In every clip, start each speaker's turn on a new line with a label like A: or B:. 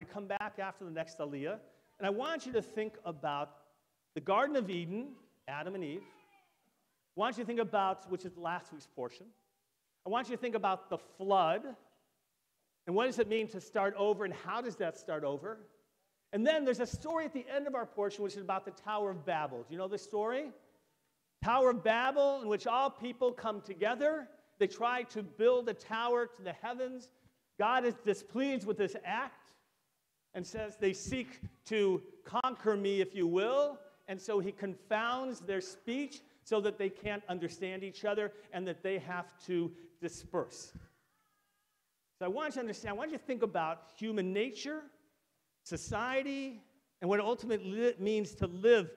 A: come back after the next Aliyah, and I want you to think about the Garden of Eden, Adam and Eve. I want you to think about, which is last week's portion. I want you to think about the flood, and what does it mean to start over, and how does that start over? And then there's a story at the end of our portion, which is about the Tower of Babel. Do you know this story? Tower of Babel, in which all people come together. They try to build a tower to the heavens. God is displeased with this act and says they seek to conquer me, if you will. And so he confounds their speech so that they can't understand each other and that they have to disperse. So I want you to understand, I want you to think about human nature, society, and what it ultimately means to live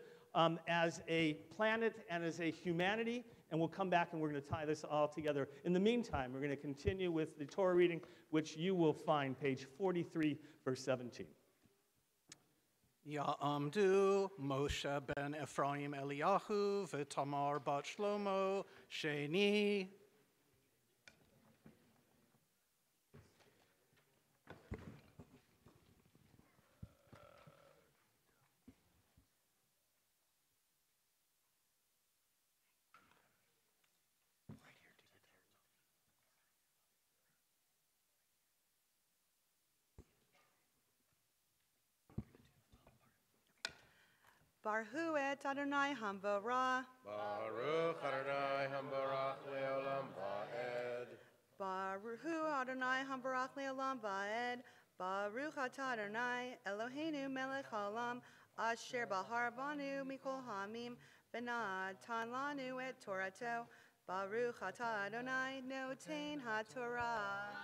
A: as a planet and as a humanity. And we'll come back and we're going to tie this all together. In the meantime, we're going to continue with the Torah reading, which you will find page 43, verse 17.
B: Ya'amdu Moshe ben Ephraim Eliyahu v'Tamar bat Shlomo Sheni.
C: Baruch et Adonai Hambara.
D: Baruch Adonai Hambarach Leolam Va'ed.
C: Baruch Adonai Hambarach Leolam Va'ed. Baruch atah Adonai Eloheinu melech haolam asher bahar banu mikol hamim v'natan lanu et Torato. Baruch atah Adonai noten haTorah.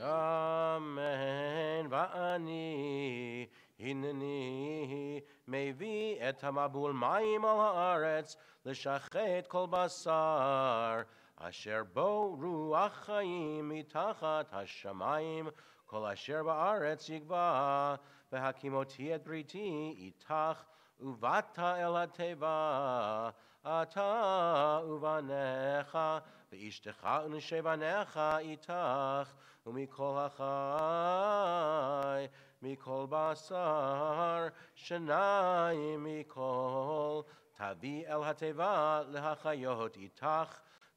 D: Amen. Va'ani Hineni mevi et hamabul mayim al haaretz l'shachet kol basar asher bo ruach chaim mitachat hashamayim kol asher ba'aretz yigva v'hakimoti et briti itach uvata el hateva ata uvanecha v'ishtecha u'neshevanecha itach umikol hachai Mikol basar, shenai mikol, tavi el hateva lehachayot itach,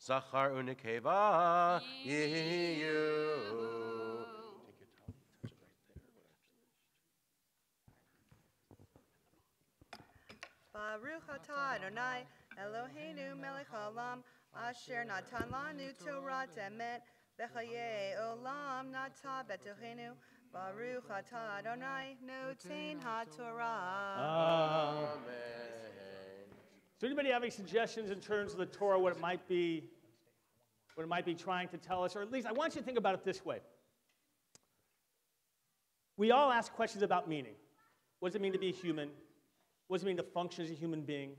D: zachar unikeva yiyu.
C: Baruch atah Adonai Eloheinu melech haolam asher natan lanu Torah emet v'chayei olam nata betochenu. Baruch atah Adonai noten haTorah.
A: Amen. Does anybody have any suggestions in terms of the Torah, what it might be trying to tell us? Or at least I want you to think about it this way. We all ask questions about meaning. What does it mean to be human? What does it mean to function as a human being?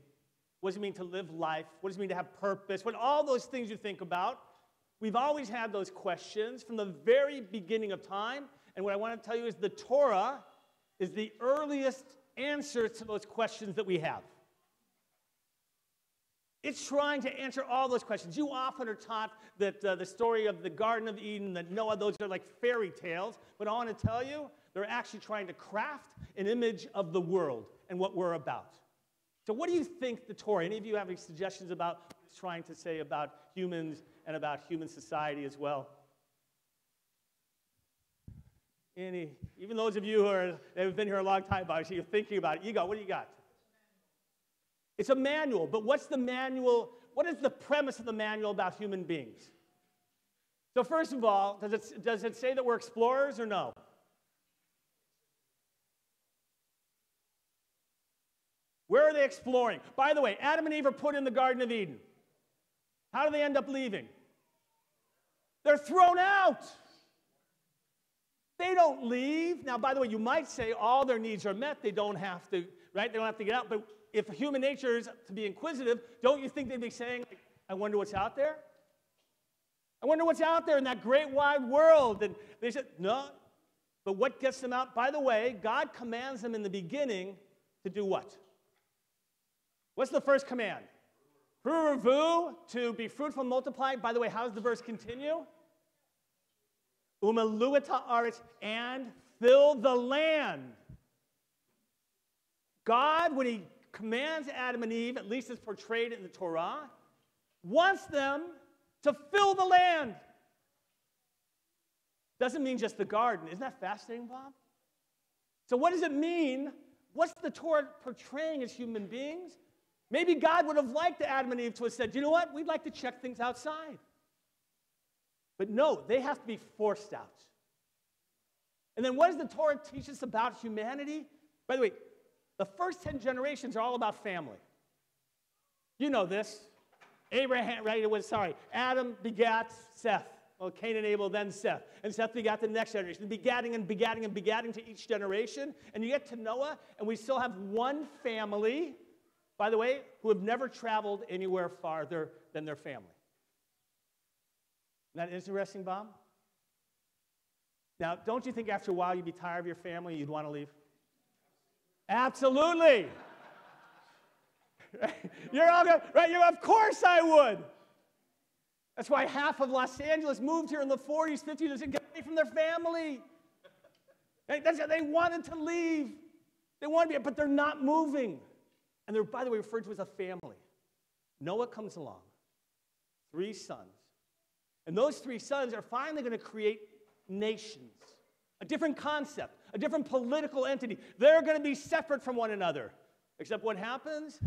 A: What does it mean to live life? What does it mean to have purpose? What all those things you think about. We've always had those questions from the very beginning of time. And what I want to tell you is the Torah is the earliest answer to those questions that we have. It's trying to answer all those questions. You often are taught that the story of the Garden of Eden, that Noah, those are like fairy tales. But I want to tell you, they're actually trying to craft an image of the world and what we're about. So what do you think the Torah, any of you have any suggestions about what it's trying to say about humans and about human society as well? Even those of you who have been here a long time, obviously, you're thinking about it. What do you got? It's a manual, but what's the manual? What is the premise of the manual about human beings? So first of all, does it say that we're explorers or no? Where are they exploring? By the way, Adam and Eve are put in the Garden of Eden. How do they end up leaving? They're thrown out. They don't leave. Now, by the way, you might say all their needs are met. They don't have to, right? They don't have to get out. But if human nature is to be inquisitive, don't you think they'd be saying, I wonder what's out there? I wonder what's out there in that great wide world. And they said, no. But what gets them out? By the way, God commands them in the beginning to do what? What's the first command? Pruvu, to be fruitful and multiply. By the way, how does the verse continue? Umaluat ha'aretz, and fill the land. God, when he commands Adam and Eve, at least as portrayed in the Torah, wants them to fill the land. Doesn't mean just the garden. Isn't that fascinating, Bob? So what does it mean? What's the Torah portraying as human beings? Maybe God would have liked Adam and Eve to have said, you know what? We'd like to check things outside. But no, they have to be forced out. And then what does the Torah teach us about humanity? By the way, the first 10 generations are all about family. You know this. Adam begat Seth. Well, Cain and Abel, then Seth. And Seth begat the next generation, begatting and begatting and begatting to each generation. And you get to Noah, and we still have one family, by the way, who have never traveled anywhere farther than their family. Isn't that interesting, Bob? Now, don't you think after a while you'd be tired of your family and you'd want to leave? Absolutely. You're all good, right? Of course I would. That's why half of Los Angeles moved here in the 40s, 50s, to get away from their family. They wanted to leave. They wanted to be, but they're not moving. And they're, by the way, referred to as a family. Noah comes along, 3 sons. And those 3 sons are finally going to create nations, a different concept, a different political entity. They're going to be separate from one another. Except what happens?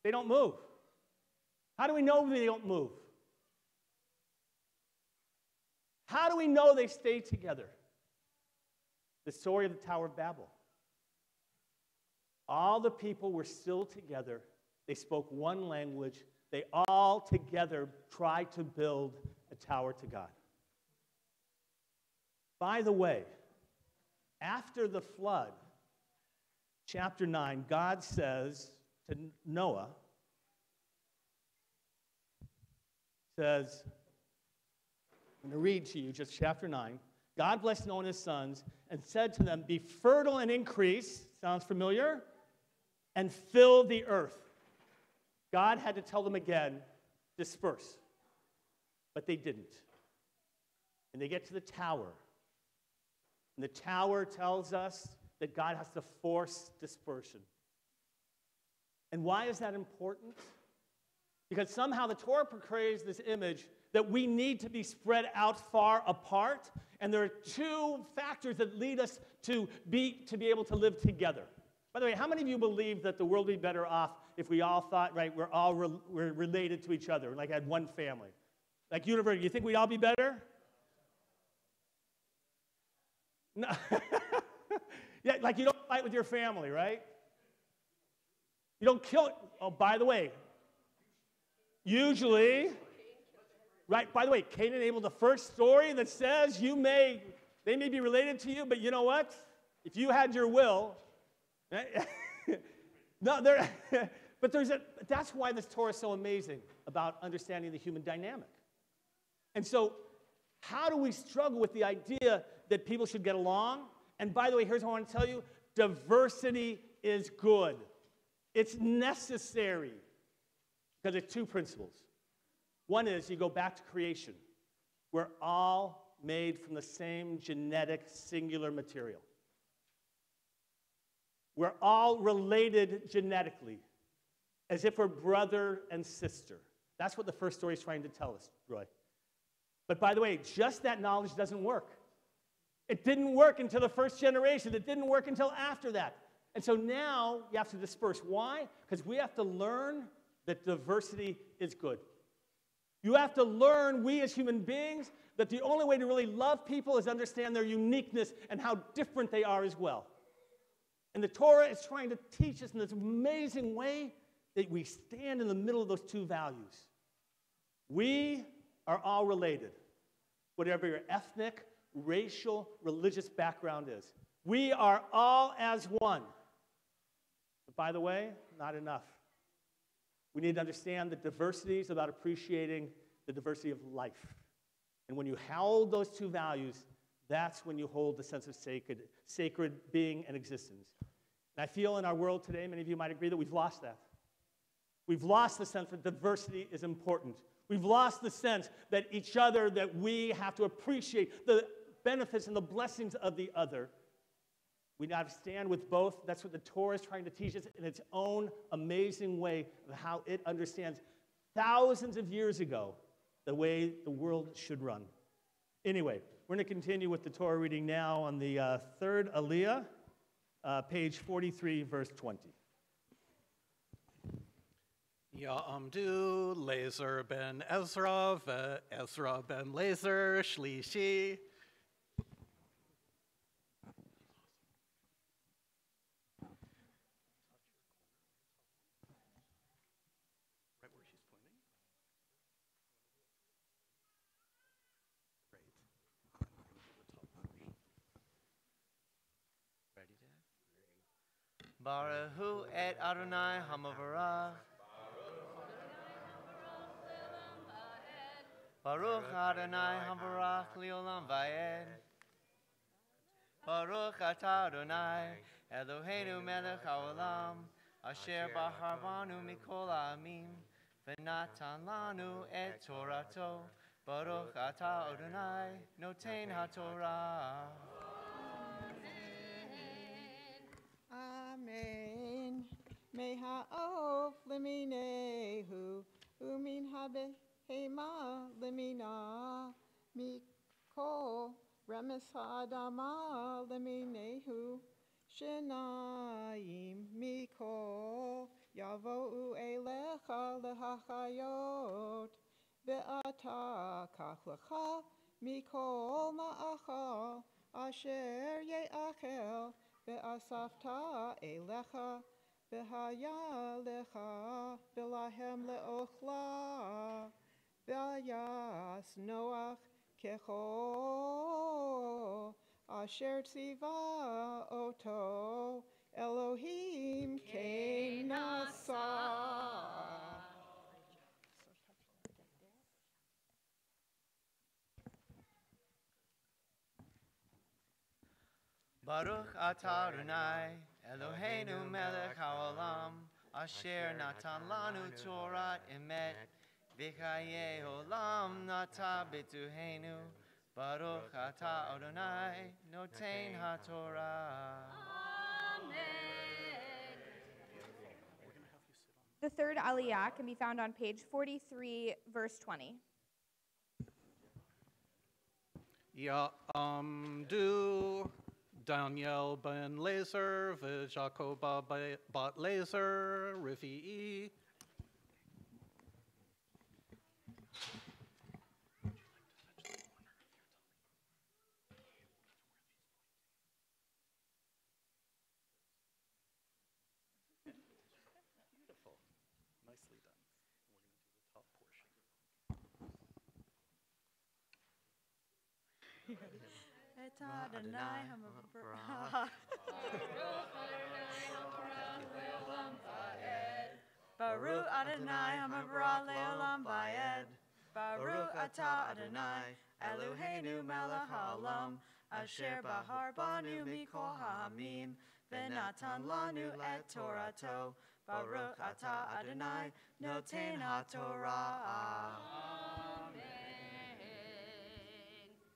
A: They don't move. How do we know they don't move? How do we know they stay together? The story of the Tower of Babel. All the people were still together. They spoke one language. They all together tried to build a tower to God. By the way, after the flood, chapter 9, God says to Noah, says, I'm going to read to you just chapter 9. God blessed Noah and his sons and said to them, be fertile and increase, sounds familiar, and fill the earth. God had to tell them again, disperse. But they didn't. And they get to the tower. And the tower tells us that God has to force dispersion. And why is that important? Because somehow the Torah portrays this image that we need to be spread out far apart, and there are 2 factors that lead us to be able to live together. By the way, how many of you believe that the world would be better off if we all thought, right, we're related to each other, like had one family? Like university, you think we'd all be better? No. Yeah, like you don't fight with your family, right? You don't kill it. Oh, by the way, usually, right, by the way, Cain and Abel, the first story that says they may be related to you, but you know what? If you had your will, no, but that's why this Torah is so amazing about understanding the human dynamic. And so, how do we struggle with the idea that people should get along? And by the way, here's what I want to tell you. Diversity is good. It's necessary. Because it's 2 principles. One is you go back to creation. We're all made from the same genetic singular material. We're all related genetically, as if we're brother and sister. That's what the first story is trying to tell us, Roy. But by the way, just that knowledge doesn't work. It didn't work until the first generation. It didn't work until after that. And so now you have to disperse. Why? Because we have to learn that diversity is good. You have to learn, we as human beings, that the only way to really love people is understand their uniqueness and how different they are as well. And the Torah is trying to teach us in this amazing way that we stand in the middle of those 2 values. We are all related, whatever your ethnic, racial, religious background is. We are all as one. But by the way, not enough. We need to understand that diversity is about appreciating the diversity of life. And when you hold those 2 values, that's when you hold the sense of sacred being and existence. And I feel in our world today, many of you might agree that we've lost that. We've lost the sense that diversity is important. We've lost the sense that each other, that we have to appreciate the benefits and the blessings of the other. We now stand with both. That's what the Torah is trying to teach us in its own amazing way of how it understands thousands of years ago the way the world should run. Anyway, we're going to continue with the Torah reading now on the third Aliyah, page 43, verse 20.
B: Ya'amdu Lazer ben Ezra Ezra ben Lazer Shlishi. Right where she's pointing.
E: Ready, Dad? Baruch et Adonai Hamavarach. Baruch Adonai Hamavarach Leolam Vayed. Baruch Atah Adonai Eloheinu Melech Haolam Asher Bahar Banu Mikol Ha'amim V'natan Lanu et Torato. Baruch Atah Adonai Noten HaTorah.
F: Amen. Meha'of liminehu umin habehema limina mikol remes ha'adama liminehu shenayim mikol yavo'u elecha lehachayot ve'ata kach lecha mikol ma'achal asher ye'achel ve'asafta elecha ve'haya lecha ve'lahem le'ochla ve'ayas Noach kecho asher tziva oto Elohim kenasa.
E: Baruch atah Adonai, Eloheinu melech haolam, asher natan lanu Torah emet, v'chaye olam nata b'tuheinu. Baruch atah Adonai, noten haTorah.
G: The third Aliyah can be found on page 43, verse 20.
B: Ya'amdu Daniel ben Lazer v'Jacob bat Lazer Rivi'i.
E: Beautiful.
B: Nicely done. We're going to do the top portion.
C: Et Adonai Hamavarach. Baruch Adonai Hamavarach Leolam Vayed. Baruch Atah Adonai Eloheinu Melech Haolam Asher Bahar Banu Mikol Ha'amim V'natan Lanu et Torato. Baruch Atah Adonai Noten HaTorah.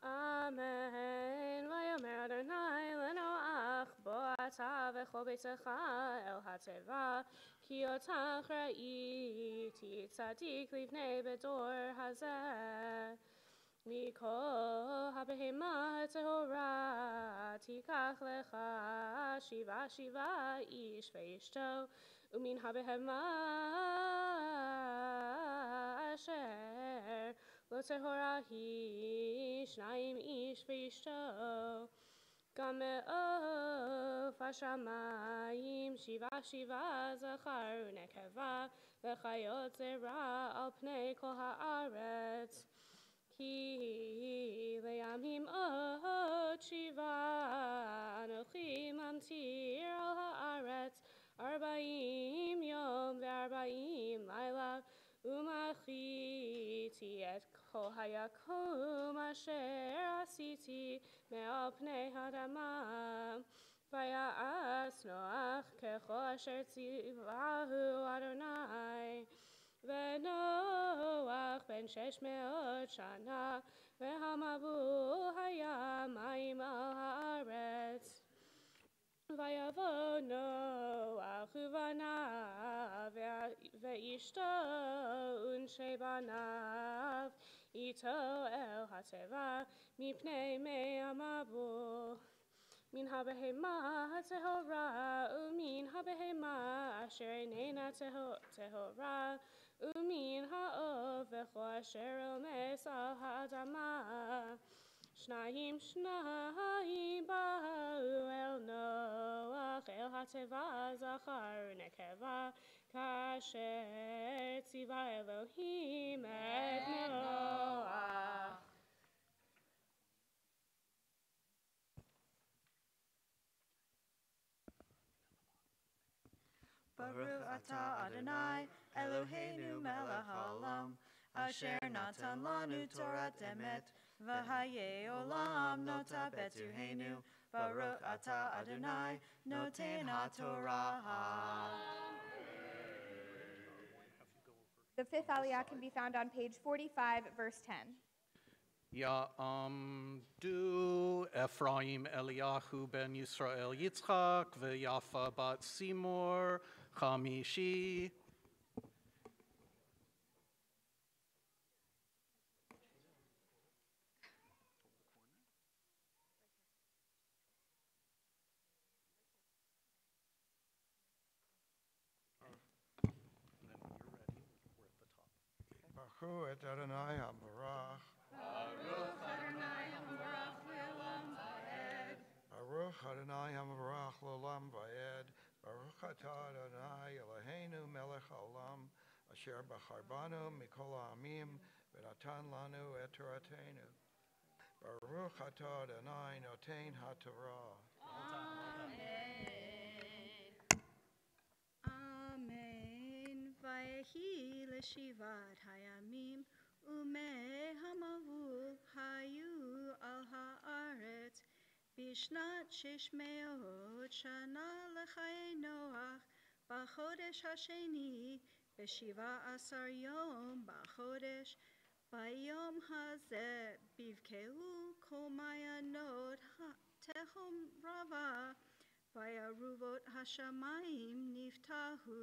H: Amen. Vayomer Adonai lenoach bo ata v'chol beitecha el hateva ki otach ra'iti tzadik livnei bedor hazeh mikol habehema tehora tikach lecha shiva ish ve'ishto umin habehema asher lo tehora hi shnayim ish ve'ishto Gameo fashamayim shiva zachar nekeva v'chayot zera al pnei kol haaretz ki leyamim ot shiva anochi mamtir al haaretz arba'im yom ve'arba'im laila umachiti et kol hayakum asher asiti me'al pnei hadama vaya'as Noach kechol asher tzivahu Adonai ונוח בן 600 שנה, והמבול היה מים על הארץ. ויבוא נוח ובניו ואשתו ונשי בניו איתו אל התיבה מפני מי המבול. מן הבהמה הטהורה ומן הבהמה אשר איננה טהורה ומן העוף וכל אשר רומס על האדמה. שניים באו אל נוח אל התיבה זכר ונקבה כאשר ציווה אלוהים את נוח.
C: Baruch atah Adonai, Eloheinu melech haolam, asher natan lanu Torat emet, v'haye olam nota betuhenu. Baruch atah Adonai, noten haTorah.
G: The fifth Aliyah can be found on page 45, verse 10.
B: יעמדו אפרים אליהו בן ישראל יצחק ויפה בת סימור חמישי.
I: Baruch et Adonai HaBarach.
C: Baruch Adonai HaBarach le'olam va'ed.
I: Baruch Adonai HaBarach le'olam va'ed. Baruch atah Adonai Eloheinu melech haolam, asher b'charbanu mikol ha'amim, v'natan lanu et Toratenu. Baruch atah Adonai noten haTorah.
C: Amen. Vayehi leshivat hayamim umei hamavul hayu al haaretz bishnat 600 shana lechayei Noach b'chodesh hasheni b'shiva asar yom b'chodesh bayom hazeh bivkehu kol mayanot tehom rava vayaruvot hashamayim niftahu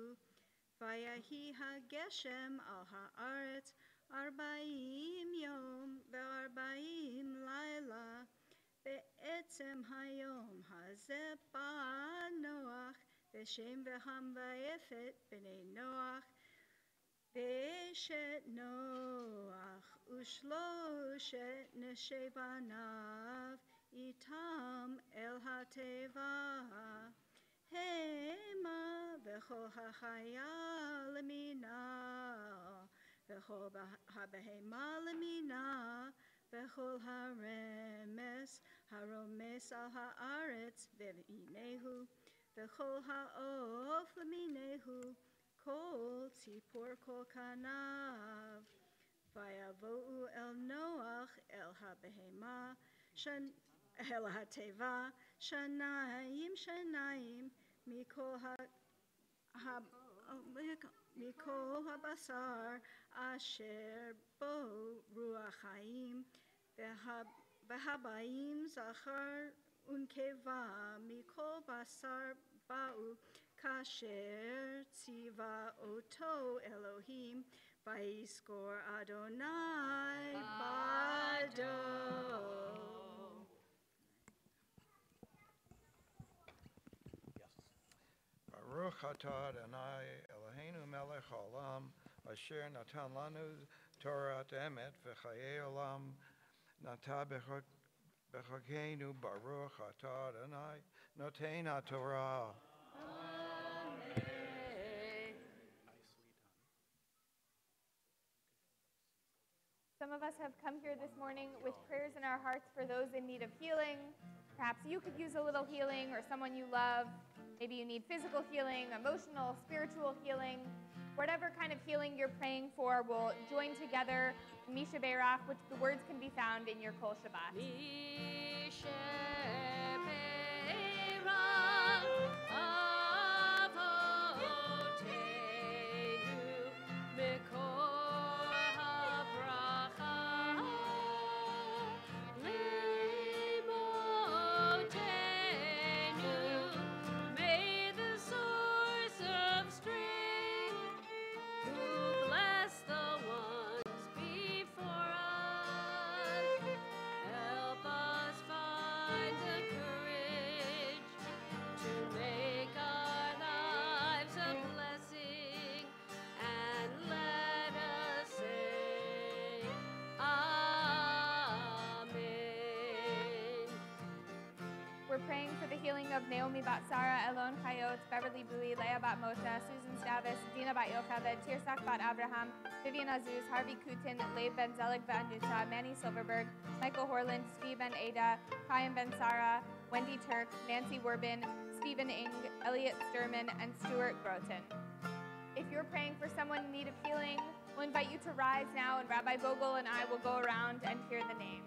C: vayahi hageshem al haaretz 40 yom ve'arba'im laila be'etzem hayom hazeh ba Noach v'shem v'ham va'efet b'nei Noach ve'eshet Noach u'shloshet neshei banav itam el hateva hema v'chol hachaya lemina v'chol habehema lemina v'chol haremes haromes al haaretz ve'inehu v'chol ha'of leminehu kol tzipor kol kanav vayavo'u el Noach el habehema el hateva shanayim mikol habasar asher bo ruach hayim v'habayim zachar unkeva mikol basar ba'u kasher tziva oto Elohim vayizkor Adonai bado.
I: Baruch atah Adonai Eloheinu melech haolam, asher natan lanu Torat emet v'chayei olam, nata b'chokenu. Baruch atah Adonai noten haTorah.
G: Some of us have come here this morning with prayers in our hearts for those in need of healing. Perhaps you could use a little healing, or someone you love. Maybe you need physical healing, emotional, spiritual healing. Whatever kind of healing you're praying for, we'll join together in Misha Beirach, which the words can be found in your Kol Shabbat.
H: Misha Beirach, Avotenu,
G: we're praying for the healing of Naomi Bat Sarah, Elon Chayot, Beverly Bowie, Leah Bat Moshe, Susan Stavis, Dina Bat Yocheved, Tirsak Bat Abraham, Vivian Azuz, Harvey Kutin, Leib Ben Zelig Van Nusa, Manny Silverberg, Michael Horland, Steve Ben Ada, Chaim Ben Sarah, Wendy Turk, Nancy Werbin, Stephen Ing, Elliot Sturman, and Stuart Groton. If you're praying for someone in need of healing, we'll invite you to rise now, and Rabbi Vogel and I will go around and hear the names.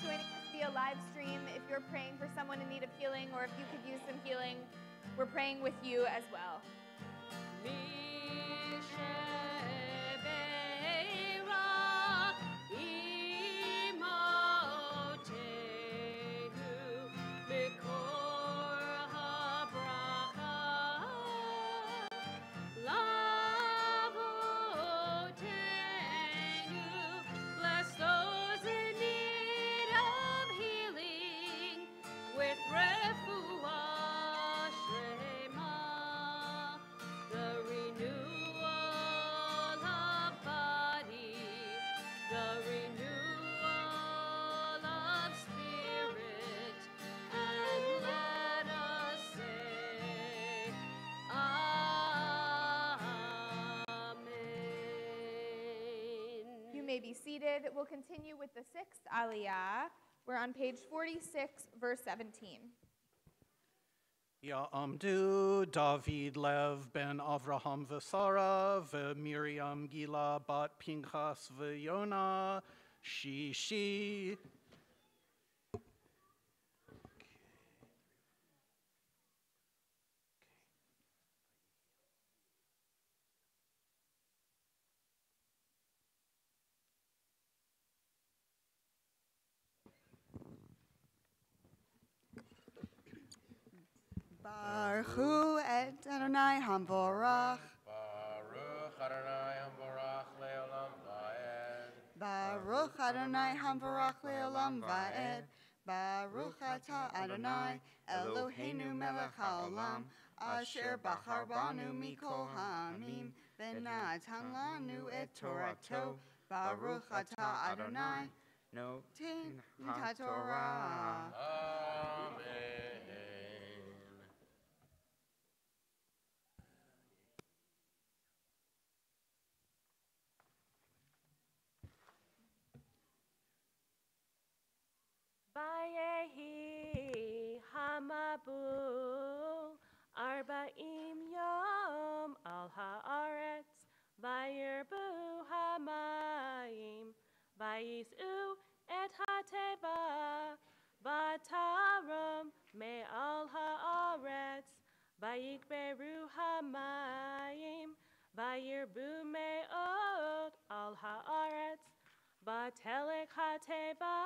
G: Joining us via live stream, if you're praying for someone in need of healing or if you could use some healing, we're praying with you as well. May be seated. We'll continue with the 6th Aliyah. We're on page 46, verse 17.
B: Ya'amdu David Lev ben Avraham v'Sara v'Miriam Gila bat Pinchas v'Yona Shishi.
C: Baruch et Adonai Hamvorach.
D: Baruch Adonai Hamvorach le'olam va'ed.
C: Baruch Adonai Hamvorach le'olam va'ed. Baruch atah Adonai Eloheinu melech haolam asher bachar banu mikol ha'amim v'natan lanu et torato. Baruch atah Adonai noten haTorah.
D: Amen.
H: Vayehi hamabu arba'im yom al haaretz vayirbu hamayim vayizu et hateva vataram me'al haaretz vayikberu hamayim vayirbu me'ot al haaretz vatelek hateva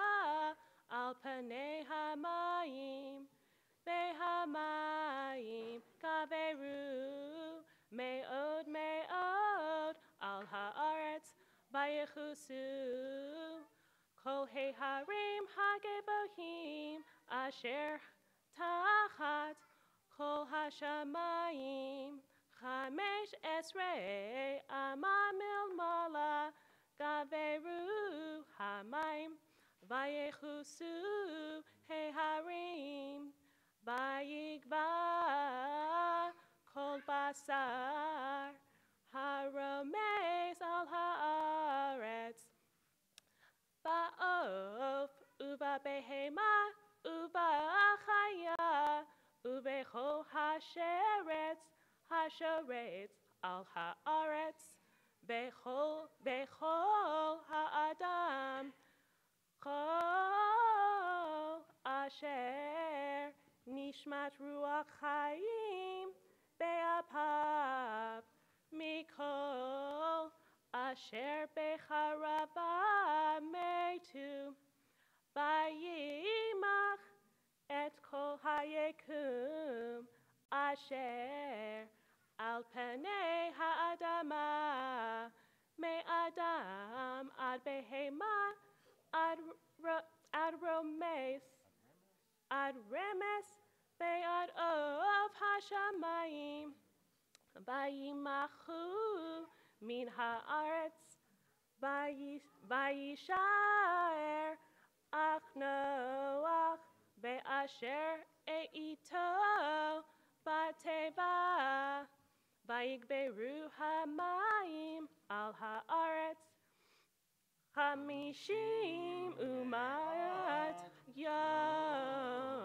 H: al panei hamayim, behamayim, gaveru, me'od, al haaretz, vayechusu, kol harim hagebohim, asher tachat, כל השמיים, 15 אמה מלמעלה, גברו המים, ויחוסו ההרים, ויגבה כל בשר, הרומס על הארץ, בעוף ובבהמה ובחיה, ובכל השרץ על הארץ, בכל האדם, כל אשר נשמת רוח חיים באפיו, מכל אשר בחרבה מתו, וימח את כל היקום אשר על פני האדמה, מאדם עד בהמה, עד רמס, ועד עוף השמיים, וימחו מן הארץ, וישאר אך נוח, ואשר איתו בתיבה, ויגברו המים על הארץ 50 ומאת יום.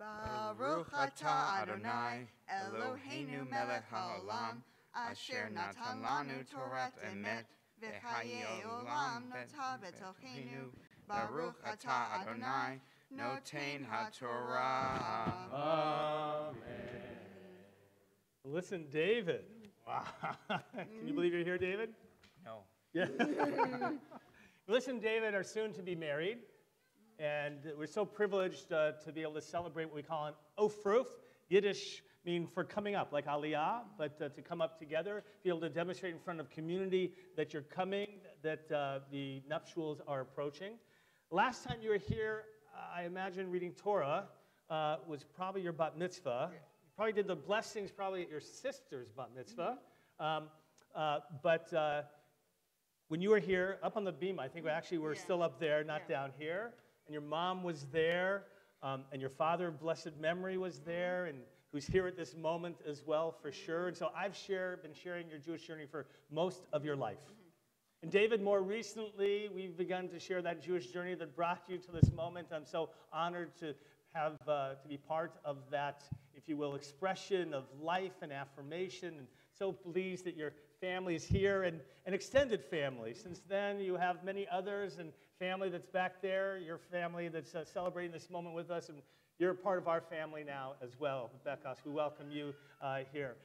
E: Baruch atah Adonai, Eloheinu melech haolam, asher natan lanu Torat emet, v'chaye olam notah betochenu. Baruch atah Adonai, noten haTorah.
A: Amen. Listen, David. Wow. Can you believe you're here, David?
E: No.
A: Yeah. Listen, David are soon to be married. And we're so privileged to be able to celebrate what we call an Ofruf. Yiddish mean for coming up, like Aliyah, but to come up together, be able to demonstrate in front of community that you're coming, that the nuptials are approaching. Last time you were here, I imagine reading Torah was probably your bat mitzvah. You probably did the blessings probably at your sister's bat mitzvah. But when you were here, up on the beam, I think we actually were still up there, not down here. And your mom was there, and your father of blessed memory was there, and who's here at this moment as well, for sure. And so I've been sharing your Jewish journey for most of your life. And David, more recently, we've begun to share that Jewish journey that brought you to this moment. I'm so honored to have to be part of that, if you will, expression of life and affirmation, and so pleased that your family is here, and an extended family. Since then, you have many others, and family that's back there, your family that's celebrating this moment with us, and you're a part of our family now as well, Bekos. We welcome you here.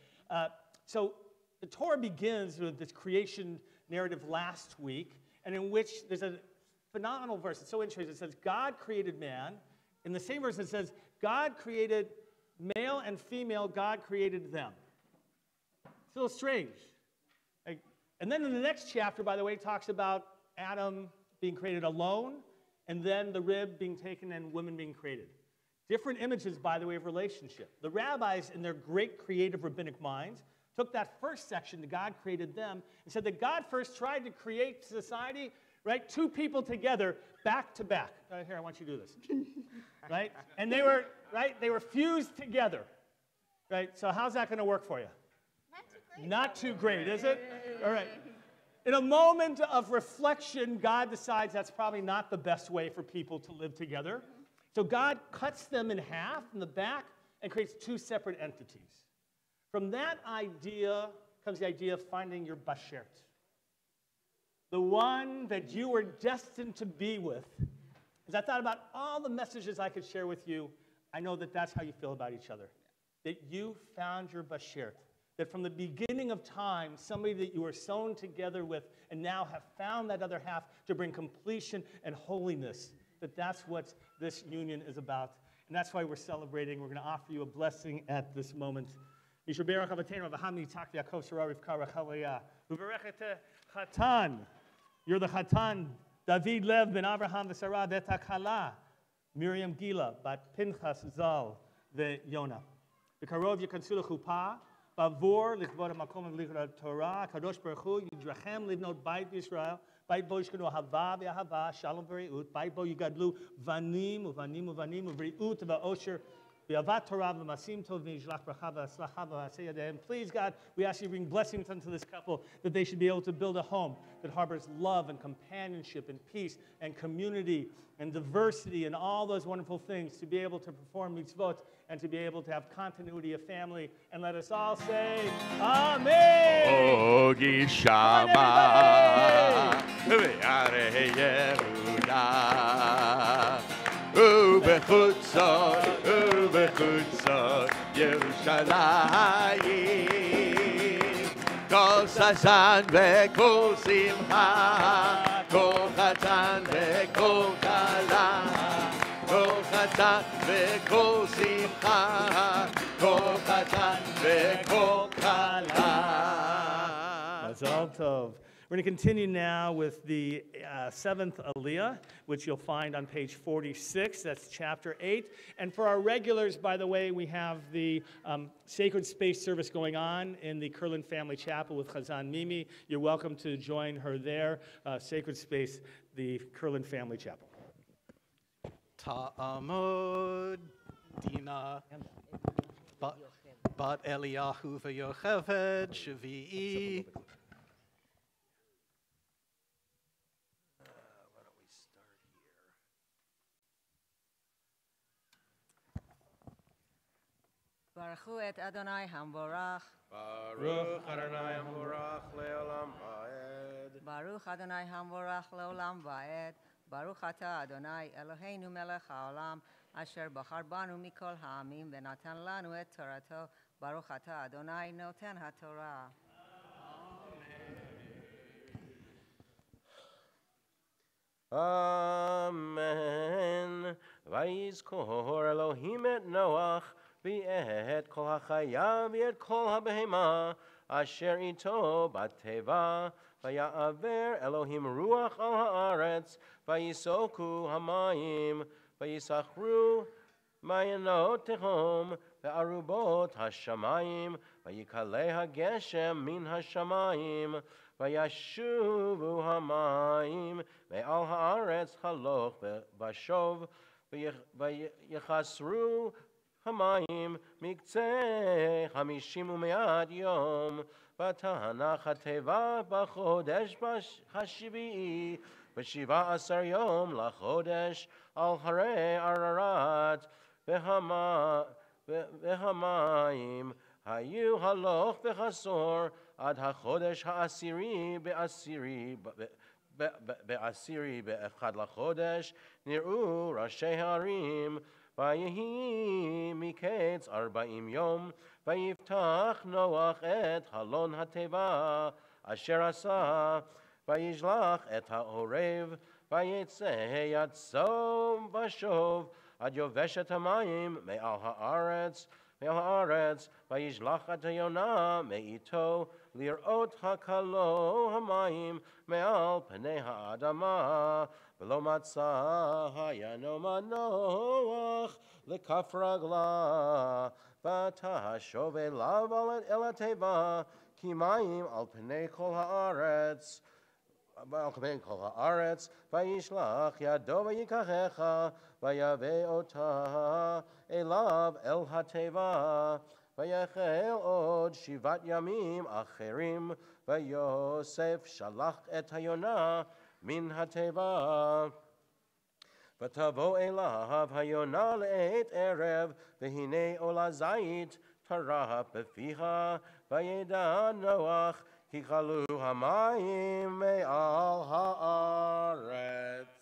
A: So the Torah begins with this creation narrative last week, and in which there's a phenomenal verse. It's so interesting. It says, God created man. In the same verse, it says, God created male and female, God created them. It's a little strange. And then in the next chapter, by the way, it talks about Adam being created alone, and then the rib being taken and women being created. Different images, by the way, of relationship. The rabbis, in their great creative rabbinic minds, took that first section, that God created them, and said that God first tried to create society, right? Two people together, back to back. Here, I want you to do this. Right? And they were, right? They were fused together. Right? So how's that going to work for you? Not too great, is it? All right. In a moment of reflection, God decides that's probably not the best way for people to live together. So God cuts them in half in the back and creates two separate entities. From that idea comes the idea of finding your bashert, the one that you were destined to be with. As I thought about all the messages I could share with you, I know that that's how you feel about each other, that you found your bashert. That from the beginning of time, somebody that you were sewn together with and now have found that other half to bring completion and holiness. That's what this union is about. And that's why we're celebrating. We're going to offer you a blessing at this moment Mishaberach Avatenu Avaham Yitzhak Yaakov Sarah Rivka Rachel Leah. Uberechete Chatan. You're the Chatan. David Lev ben Abraham v'Sarah v'Takala. Miriam Gila bat Pinchas Zal ve'Yona. V'karov yikansula chuppah. Bavor lichvod hamakom v'lichvod Torah. Kadosh Baruch Hu yidrachem livnot bait Yisrael. Bait bo yishkanu hava v'ahava shalom v'riut. Bait bo yigadlu vanim uvanim uvanim uvriut v'osher. Please, God, we ask you to bring blessings unto this couple, that they should be able to build a home that harbors love and companionship and peace and community and diversity and all those wonderful things, to be able to perform mitzvot and to be able to have continuity of family. And let us all say, Amen.
D: Ogi Shama Ve'arei Yehuda ובחוצות ירושלים כל ששן וכל שמחה כל חתן וכל כלה כל חתן וכל שמחה כל חתן וכל כלה.
A: Mazal Tov. We're going to continue now with the 7th Aliyah, which you'll find on page 46. That's chapter 8. And for our regulars, by the way, we have the Sacred Space service going on in the Kurlan Family Chapel with Chazan Mimi. You're welcome to join her there. Sacred Space, the Kurlan Family Chapel.
B: Ta'amod Dina Bat Eliyahu v'Yocheved Shvi'i.
J: Baruchu et Adonai Hamborach.
D: Baruch Adonai Hamborach le'olam va'ed.
J: Baruch Adonai Hamborach le'olam va'ed. Baruch Ata Adonai Eloheinu melech haolam asher bachar banu mikol ha'amim v'natan lanu et Torato. Baruch Ata Adonai noten haTorah.
D: Amen. Vayizkor Elohim et Noach ואת כל החיה ואת כל הבהמה אשר איתו בטבע ויעבר אלוהים רוח על הארץ ויסוקו המים ויסחרו מעיינות תהום וארובות השמיים ויקלה הגשם מן השמיים וישובו המים מעל הארץ הלוך ושוב ויחסרו המים מקצה 50 ו100 יום ותנח התיבה בחודש השביעי ב17 יום לחודש על הרי ערערת והמים היו הלוך וחסור עד החודש העשירי בעשירי באחד לחודש נראו ראשי הערים ויהי מקץ 40 יום, ויפתח נוח את חלון התיבה אשר עשה, וישלח את העורב, ויצא יצום ושוב, עד יובשת המים מעל הארץ, וישלח את היונה מאיתו, לראות הכלו המים מעל פני האדמה. ולא מצא הינו מנוח לכף רגלה, ותשוב אליו אל התיבה, כי מים על פני כל הארץ, וישלח ידו ויקחך, ויבא אותה אליו אל התיבה, ויחל עוד 7 ימים אחרים, ויוסף שלח את היונה מן התיבה. ותבוא אליו היונה לעת ערב, והנה עולה זית טרף בפיה, וידע נוח כי כלו המים מעל הארץ.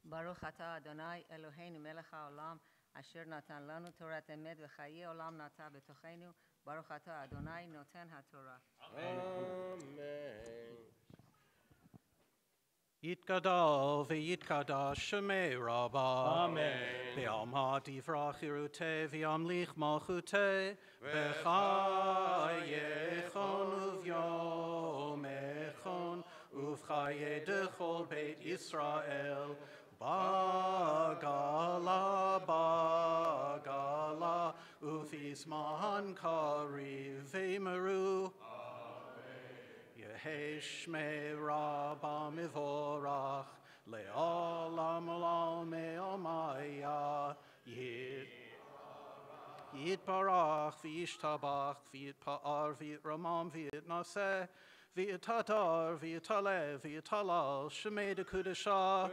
J: ברוך אתה אדוני אלוהינו מלך העולם אשר נתן לנו תורת אמת וחיי עולם נטע בתוכנו. ברוך אתה אדוני נותן התורה.
D: אמן.
B: יתגדל ויתקדש שמי רבה.
A: אמן.
B: בעלמא דברה חירותי וימליך מלכותי בחייכון וביומכון ובחיי דכל בית ישראל בגלה בגלה ובזמן קריב וימרו. יהי שמי רבה מבורך לעולם עולם עלמיה יתברך וישתבח ויתפאר ויתרומם ויתנשא ויתהדר ויתעלה ויתהלל שמי דקודשה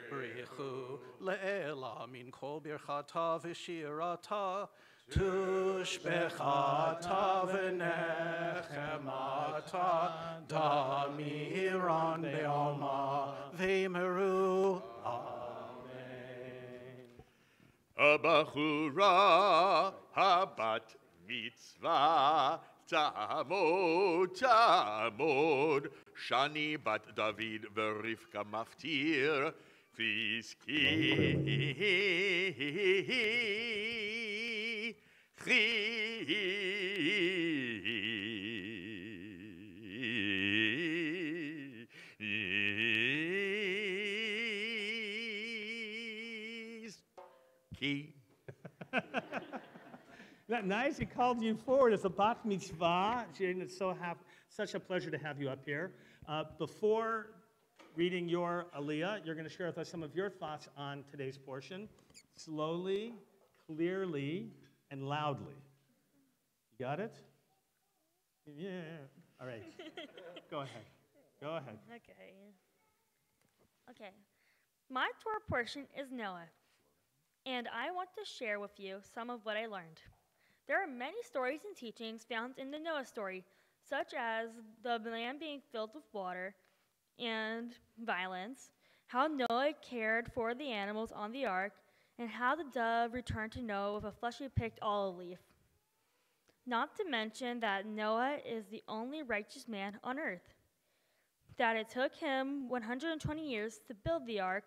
B: בריחו לעילה מן כל ברכתה ושירתה תושבחתה ונחמתה דמירן בעלמא וימרו.
K: הבחורה הבת מצווה תעמוד תעמוד שני בת דוד ורבקה מפטיר ויזכי Isn't
A: that nice? He called you forward as a bat mitzvah. Jaden, it's such a pleasure to have you up here. Before reading your Aliyah, you're going to share with us some of your thoughts on today's portion. Slowly, clearly, and loudly. You got it? Yeah. All right. Go ahead. Go ahead.
L: Okay. My Torah portion is Noah, and I want to share with you some of what I learned. There are many stories and teachings found in the Noah story, such as the land being filled with water and violence, how Noah cared for the animals on the ark, and how the dove returned to Noah with a fleshly picked olive leaf. Not to mention that Noah is the only righteous man on earth, that it took him 120 years to build the ark,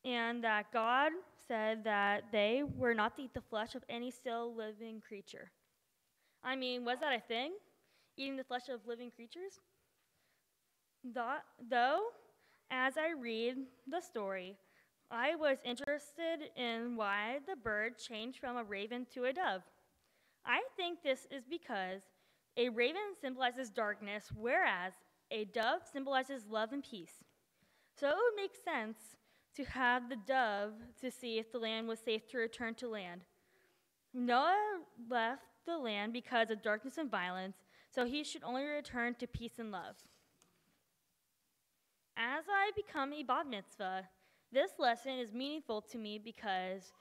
L: and that God said that they were not to eat the flesh of any still living creature. I mean, was that a thing? Eating the flesh of living creatures? Though, as I read the story, I was interested in why the bird changed from a raven to a dove. I think this is because a raven symbolizes darkness, whereas a dove symbolizes love and peace. So it would make sense to have the dove to see if the land was safe to return to land. Noah left the land because of darkness and violence, so he should only return to peace and love. As I become a bat mitzvah, this lesson is meaningful to me because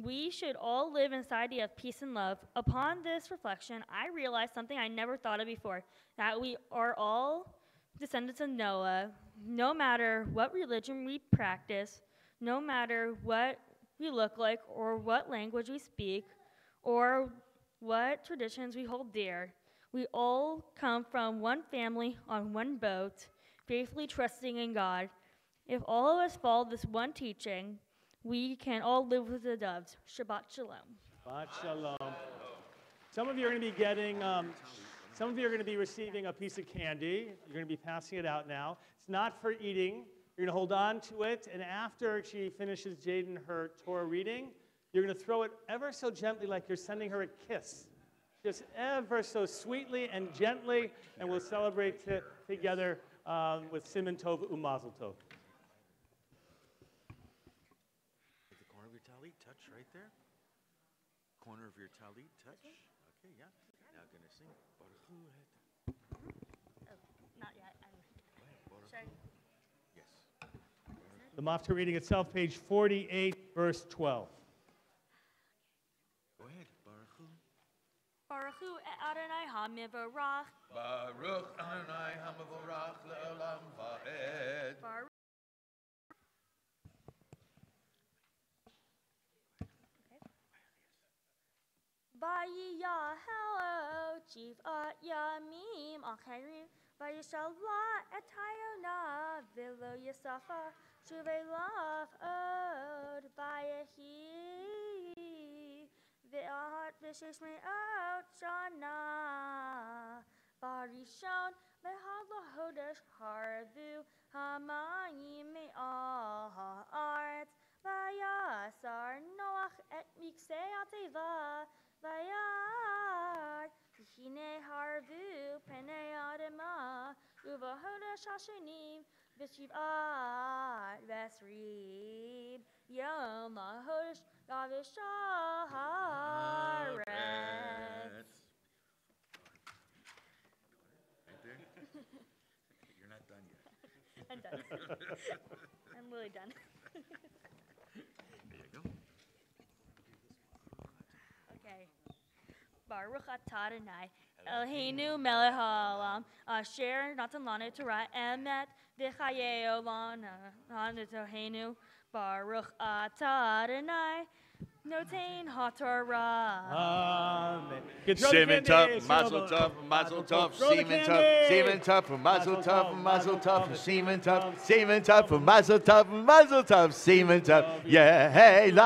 L: we should all live in a society of peace and love. Upon this reflection, I realized something I never thought of before, that we are all descendants of Noah, no matter what religion we practice, no matter what we look like or what language we speak or what traditions we hold dear. We all come from one family on one boat, faithfully trusting in God. If all of us follow this one teaching, we can all live with the doves. Shabbat shalom.
A: Shabbat shalom. Some of you are going to be getting, some of you are going to be receiving a piece of candy. You're going to be passing it out now. It's not for eating. You're going to hold on to it, and after she finishes Jaden her Torah reading, you're going to throw it ever so gently like you're sending her a kiss. Just ever so sweetly and gently, and we'll celebrate together with Siman Tov U'Mazel Tov.
K: The corner of your talit, touch right there. Corner of your talit, touch. Okay, yeah. Now gonna sing. Baruch Hu et.
L: Not yet. Should I?
K: Yes.
A: The Mafta reading itself, page 48, verse 12.
K: Go ahead. Baruch Hu.
L: Baruch Hu Adonai HaMivorach.
K: Baruch Adonai HaMivorach le'olam va'ed.
L: Baruch. Vayiyahelo Jivat Yamim Acherim Vayishallah etayona velo yisafa shuvelav od vayehi ve'ahat v'shesh me'ot shana barishon mehad lahodesh harvu hamayim me'al ha'aretz vayasar Noach et miksei ateva vayar Hine harvu penei adema uvahodesh hashanim v'shiv'at v'esrib yom lahodesh yavish haaretz.
K: Right there? You're not done yet.
L: I'm done. I'm really done.
K: There you go.
L: Okay. Baruch atah Adonai Eloheinu melech haolam asher natan lanu Torah emet v'chayei olam natohenu Baruch atah Adonai notein haTorah.
A: Amen. Good
K: Semen tough, mazel tough, semen tough, semen tough, mazel tough, semen tough, semen tough, mazel tough, semen tough, Yehelanu.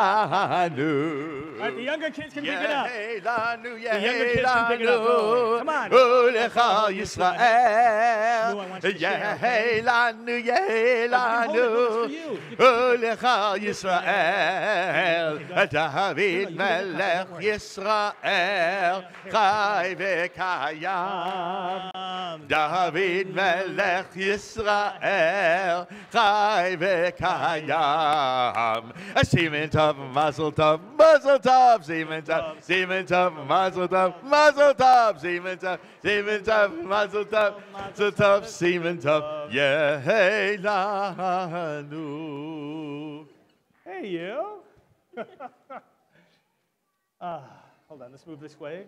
A: All right, the younger kids can pick it up.
K: Yehelanu,
A: The younger kids can pick it up.
K: Yehelanu.
A: Come on.
K: Ulecha
A: Lou, I
K: Yisrael.
A: want you to share, okay?
K: Yehelanu,
A: You can hold it, Lou, it's for you.
K: Ulecha Yisrael. David
A: You can
K: melech
A: pick it up,
K: Yisrael. Chai v'kayam. David melech Yisrael. Chai v'kayam. Semen tov, mazel tov, mazel tov. Semen tov, mazel tov, mazel tov. Semen tov, mazel tov, semen tov. Yehelanu.
A: Hey, you. Hold on, let's move this way.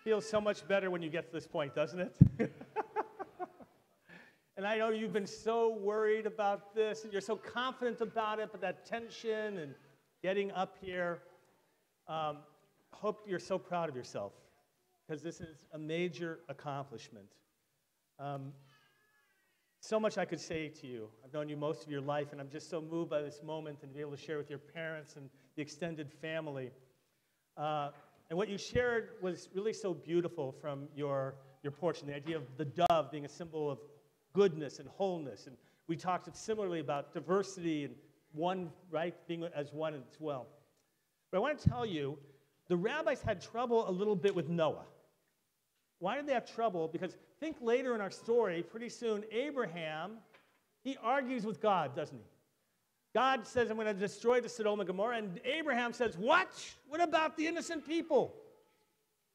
A: Feels so much better when you get to this point, doesn't it? And I know you've been so worried about this, and you're so confident about it, but that tension and getting up here, hope you're so proud of yourself, because this is a major accomplishment. So much I could say to you. I've known you most of your life, and I'm just so moved by this moment and to be able to share with your parents and the extended family. And what you shared was really so beautiful from your portion, the idea of the dove being a symbol of goodness and wholeness. And we talked similarly about diversity and one, right, being as one as well. But I want to tell you, the rabbis had trouble a little bit with Noah. Why did they have trouble? Because think later in our story, pretty soon, Abraham, he argues with God, doesn't he? God says, I'm going to destroy the Sodom and Gomorrah. And Abraham says, what? What about the innocent people?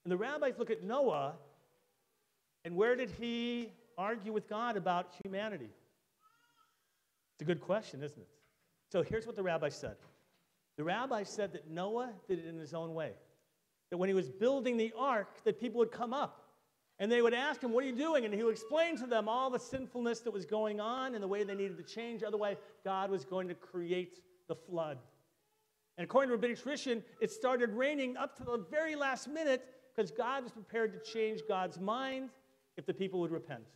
A: And the rabbis look at Noah, and where did he argue with God about humanity? It's a good question, isn't it? So here's what the rabbi said. The rabbi said that Noah did it in his own way. That when he was building the ark, that people would come up. And they would ask him, what are you doing? And he would explain to them all the sinfulness that was going on and the way they needed to change. Otherwise, God was going to create the flood. And according to rabbinic tradition, it started raining up to the very last minute because God was prepared to change God's mind if the people would repent.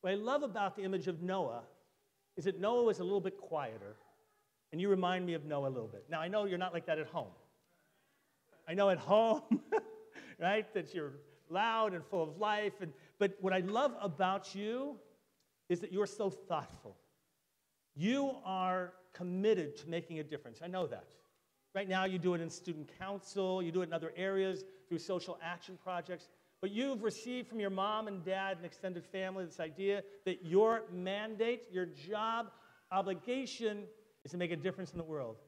A: What I love about the image of Noah is that Noah was a little bit quieter. And you remind me of Noah a little bit. Now, I know you're not like that at home. I know at home, right, that you're loud and full of life. But what I love about you is that you're so thoughtful. You are committed to making a difference. I know that. Right now, you do it in student council. You do it in other areas through social action projects. But you've received from your mom and dad and extended family this idea that your mandate, your job, obligation is to make a difference in the world.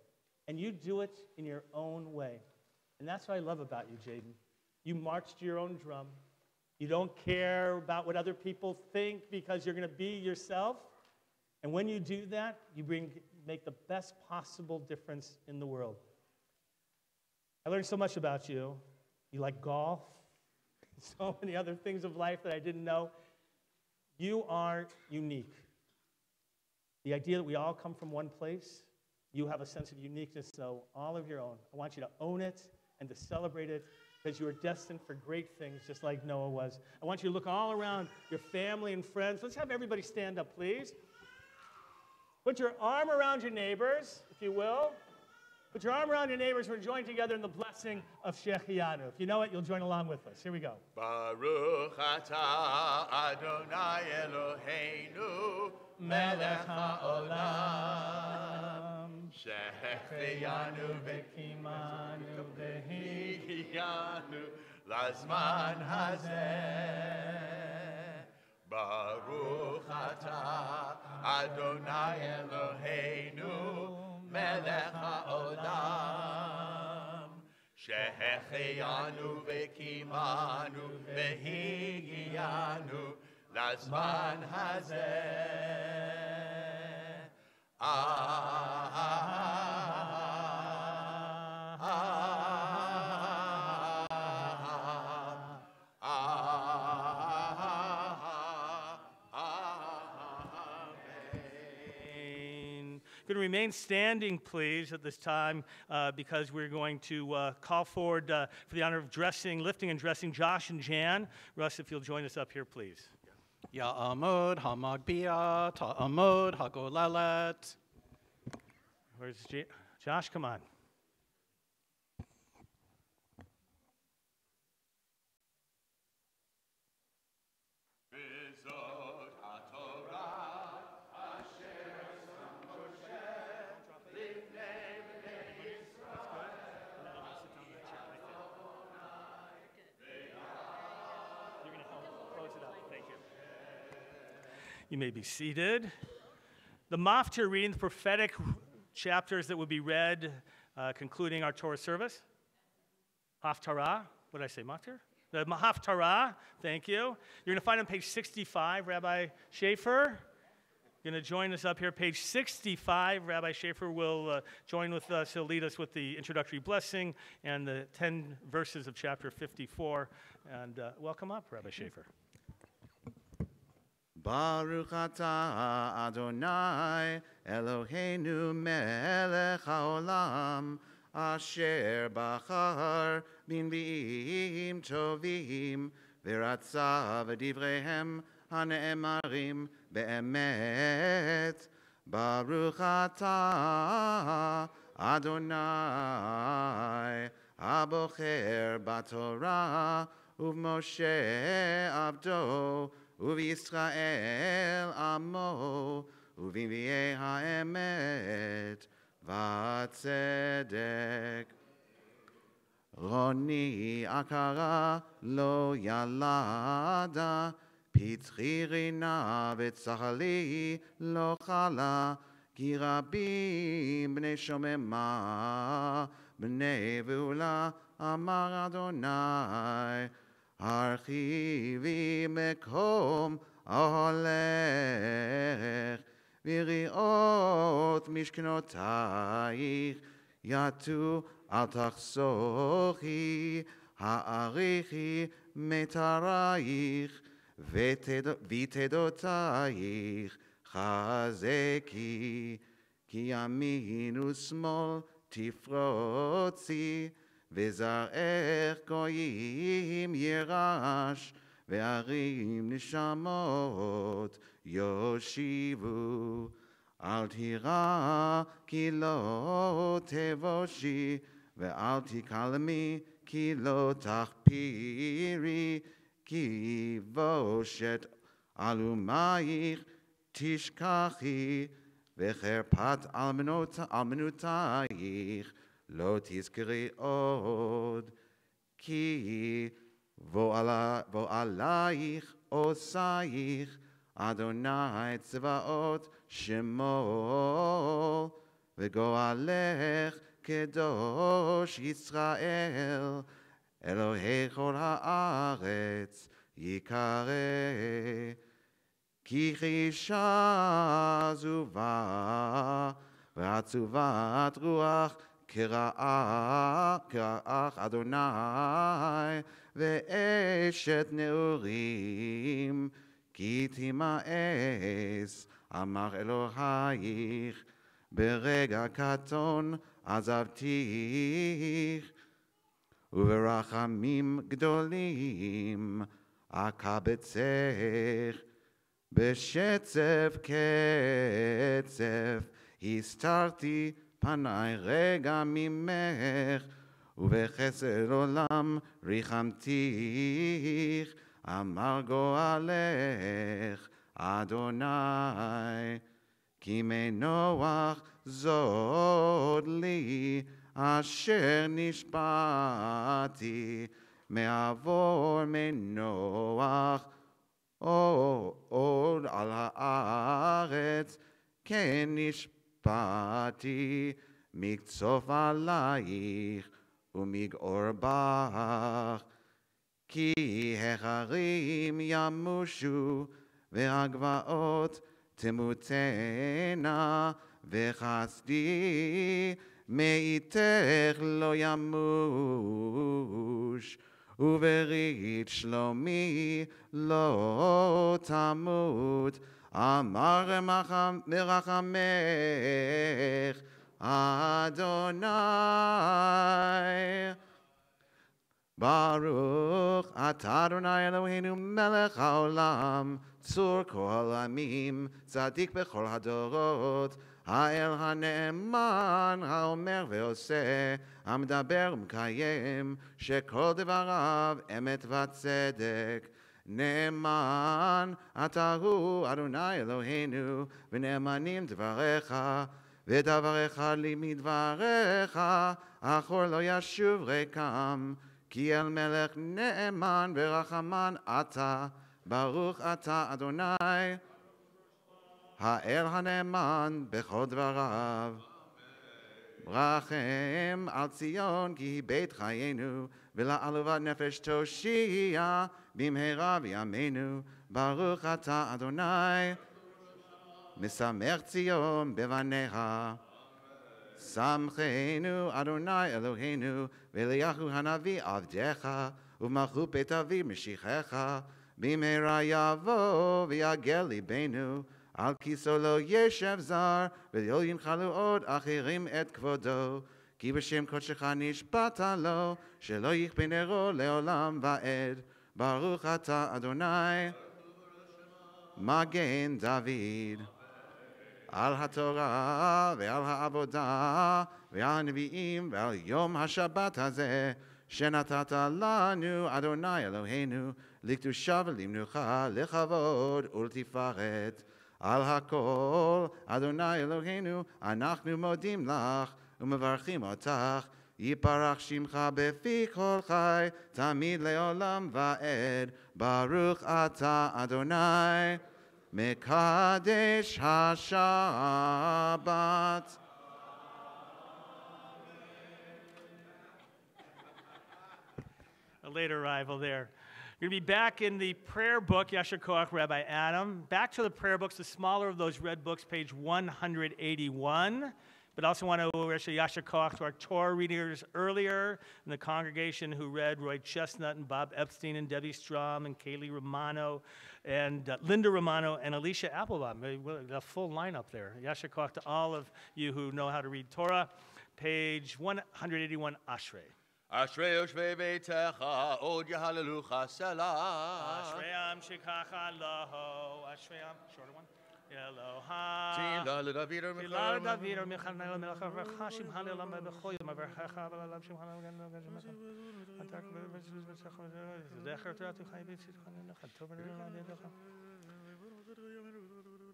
A: And you do it in your own way. And that's what I love about you, Jaden. You march to your own drum. You don't care about what other people think because you're going to be yourself. And when you do that, you make the best possible difference in the world. I learned so much about you. You like golf, so many other things of life that I didn't know. You are unique. The idea that we all come from one place, you have a sense of uniqueness, so all of your own. I want you to own it and to celebrate it because you are destined for great things, just like Noah was. I want you to look all around your family and friends. Let's have everybody stand up, please. Put your arm around your neighbors, if you will. Put your arm around your neighbors. We're joined together in the blessing of Shechianu. If you know it, you'll join along with us. Here we go.
K: Baruch atah Adonai Eloheinu melech haolam shehechianu v'kimanu v'higiyanu lazman hazeh. Baruch atah Adonai Eloheinu melech haolam shehechianu v'kimanu v'higiyanu lazman hazeh.
A: Going to remain standing, please, at this time because we're going to call forward for the honor of lifting and dressing Josh and Jan. Russ, if you'll join us up here, please.
B: Ya'amod hamagbia ta'amod hagolalet.
A: Where's Josh? Come on. You may be seated. The Maftir reading, the prophetic chapters that will be read, concluding our Torah service. Haftarah, what did I say, Maftir? The Haftarah, thank you. You're going to find on page 65, Rabbi Schaefer. You're going to join us up here, page 65. Rabbi Schaefer will join with us. He'll lead us with the introductory blessing and the 10 verses of chapter 54. And welcome up, Rabbi Schaefer.
M: Baruch atah Adonai Eloheinu melech haolam asher bachar b'nvi'im tovim v'ratza v'divreihem hane'emarim be'emet. Baruch atah Adonai abocher b'Torah u'v'Moshe avdo ובישראל עמו, ובנביאי האמת והצדק. רוני עקרה לא ילדה, פצחי רינה וצחלי לא חלה, כי רבים בני שוממה, בני גאולה, אמר אדוני. הרחיבי מקום אוהלך, ויריעות משכנותייך, יתו אל תחסוכי, האריכי מיתרייך, ותדותייך חזקי, כי ימין ושמאל תפרוצי, וזרעך גויים ירש, וערים נשמות יושיבו. אל תירא כי לא תבושי, ואל תקלמי כי לא תחפירי, כי בושת אלומייך תשכחי, וחרפת אלמנותייך לא תזכרי עוד, כי בוא עלייך עושייך, אדוני צבאות שמו, וגואלך קדוש ישראל, אלוהי כל הארץ יקרא. כי חישה עזובה ועצובת רוח, קראך אדוני, ואשת נעורים, כי תימאס, אמר אלוהיך, ברגע קטון עזבתיך, וברחמים גדולים אקבצך, בשצף קצף הסתרתי פני רגע ממך, ובחסד עולם ריחמתיך, אמר גואלך אדוני. כי מנוח זאת לי אשר נשבעתי, מעבור מנוח עוד על הארץ, כן נשבעתי, מקצוף עלייך ומגעור בך. כי ההרים ימושו והגבעות תמותנה, וחסדי מאיתך לא ימוש, וברית שלומי לא תמות. אמר מרחמך אדוני. ברוך אתה אדוני אלוהינו מלך העולם, צור כל עמים, צדיק בכל הדורות, האל הנאמן, האומר ועושה, המדבר ומקיים, שכל דבריו אמת וצדק. נאמן אתה הוא אדוני אלוהינו, ונאמנים דבריך, ודבריך לי מדבריך, אחור לא ישוב ריקם. כי אל מלך נאמן ורחמן אתה, ברוך אתה אדוני, האל הנאמן בכל דבריו. רחם על ציון כי היא בית חיינו, ולעלובת נפש תושיע במהרה בימינו. ברוך אתה אדוני, משמח ציון בבניה. שמחנו אדוני אלוהינו, ואליהו הנביא עבדך, ובמלכות בית אבי משיחך. במהרה יבוא ויגל ליבנו, על כיסו לא ישב זר, ולא ינחלו עוד אחרים את כבודו. כי בשם קודשך נשבעת לו, שלא יכפה נרו לעולם ועד. ברוך אתה אדוני, מגן דוד. על התורה ועל העבודה ועל הנביאים ועל יום השבת הזה, שנתת לנו אדוני אלוהינו, לקדושה ולמנוחה, לכבוד ולתפארת. על הכל אדוני אלוהינו אנחנו מודים לך ומברכים אותך. יפרח שמך בפי כל חי, תמיד לעולם ועד. ברוך אתה אדוני, מקדש השבת.
A: A late arrival there. You're going to be back in the prayer book, Yasher Koach, Rabbi Adam. Back to the prayer books, the smaller of those red books, page 181. But I also want to wish a Yasher Koach to our Torah readers earlier in the congregation who read, Roy Chestnut and Bob Epstein and Debbie Strom and Kaylee Romano and Linda Romano and Alicia Applebaum. A full lineup there. Yasher Koach to all of you who know how to read Torah. Page 181, Ashrei.
K: אשרי יושבי ביתך, עוד יהללוך סלע.
A: Ashrei shikacha loho. Ashrei shorter one. Eloha.
K: תהילה לדוד
A: תהילה לדוד ומחנל מלך אברכה, שמך לעולם בכל יום אברכך, ולעולם שמך לעולם זכר תורתך בצדך נלך, טוב ולעולם ידך.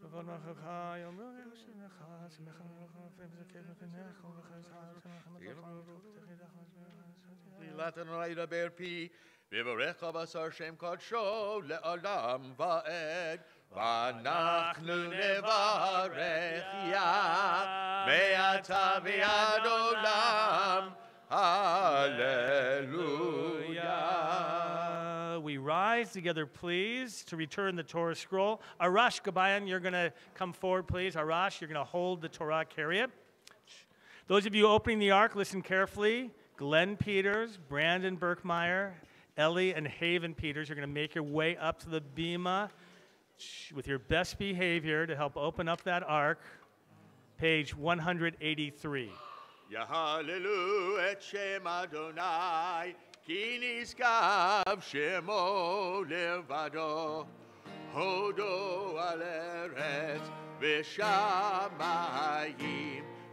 A: כבוד מלכך, יום שמך, שמך מלך וזקן מפניך,
K: תהילת אדוני ידבר פי, ויברך בשר שם קדשו לעולם ועד. ואנחנו נברך מעתה ועד עולם. Hallelujah.
A: We rise together, please, to return the Torah scroll. Arash Gabayan, you're going to come forward, please. Arash, you're going to hold the Torah, carry it. Those of you opening the ark, listen carefully. Glenn Peters, Brandon Berkmeyer, Ellie and Haven Peters, you're going to make your way up to the bima with your best behavior to help open up that ark. Page 183.
K: יהללו את שם אדוני, כי נשגב שמו לבדו. הודו על ארץ ושמיים,